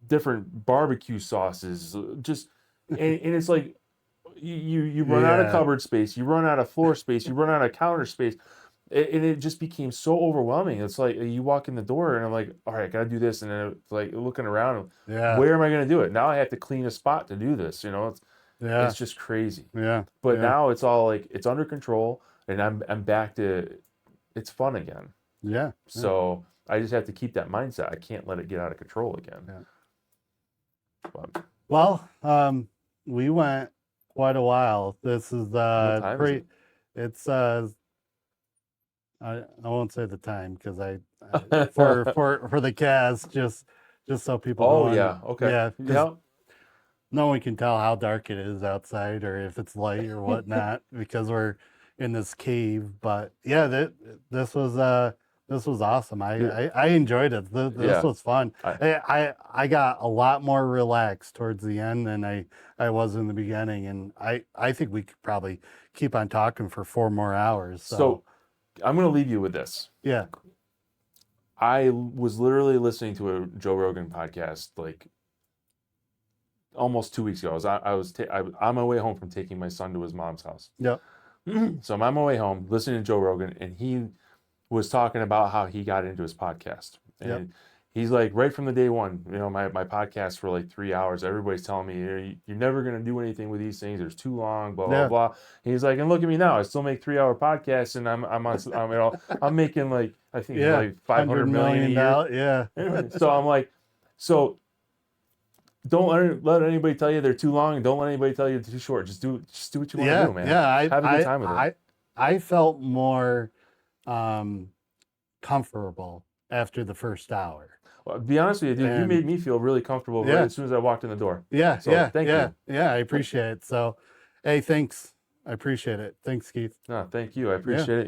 different barbecue sauces. Just and it's like. You run out of cupboard space, you run out of floor space, you run out of counter space, and it just became so overwhelming. It's like you walk in the door and I'm like, all right, I gotta do this, and then it's like looking around, where am I gonna do it? Now I have to clean a spot to do this. It's just crazy. Yeah. But now it's all like it's under control, and I'm back to it's fun again. Yeah. So I just have to keep that mindset. I can't let it get out of control again. Yeah. But. Well, we went quite a while. This is it's I won't say the time because I for the cast just so people know. Okay. Yeah. No one can tell how dark it is outside or if it's light or whatnot because we're in this cave. But yeah, this was awesome. I enjoyed it. This was fun. I got a lot more relaxed towards the end than I was in the beginning, and I think we could probably keep on talking for 4 more hours. So I'm going to leave you with this. Yeah. I was literally listening to a Joe Rogan podcast like almost 2 weeks ago. I was on my way home from taking my son to his mom's house. Yep. So I'm on my way home listening to Joe Rogan, and he was talking about how he got into his podcast. And he's like, right from the day one, my podcast for like 3 hours, everybody's telling me, you're never going to do anything with these things. It's too long, blah, blah, blah. And he's like, and look at me now. I still make 3-hour podcasts, and I'm making like, I think like $500 million a year. Yeah. So I'm like, don't let anybody tell you they're too long, and don't let anybody tell you they're too short. Just do what you want to do, man. Yeah. Have a good time with it. I felt more comfortable after the first hour. Well, to be honest with you, dude, you And- made me feel really comfortable right Yeah. as soon as I walked in the door. Yeah, So, yeah, thank yeah, you. yeah. I appreciate it. So, hey, thanks. I appreciate it. Thanks, Keith. No, thank you. I appreciate it.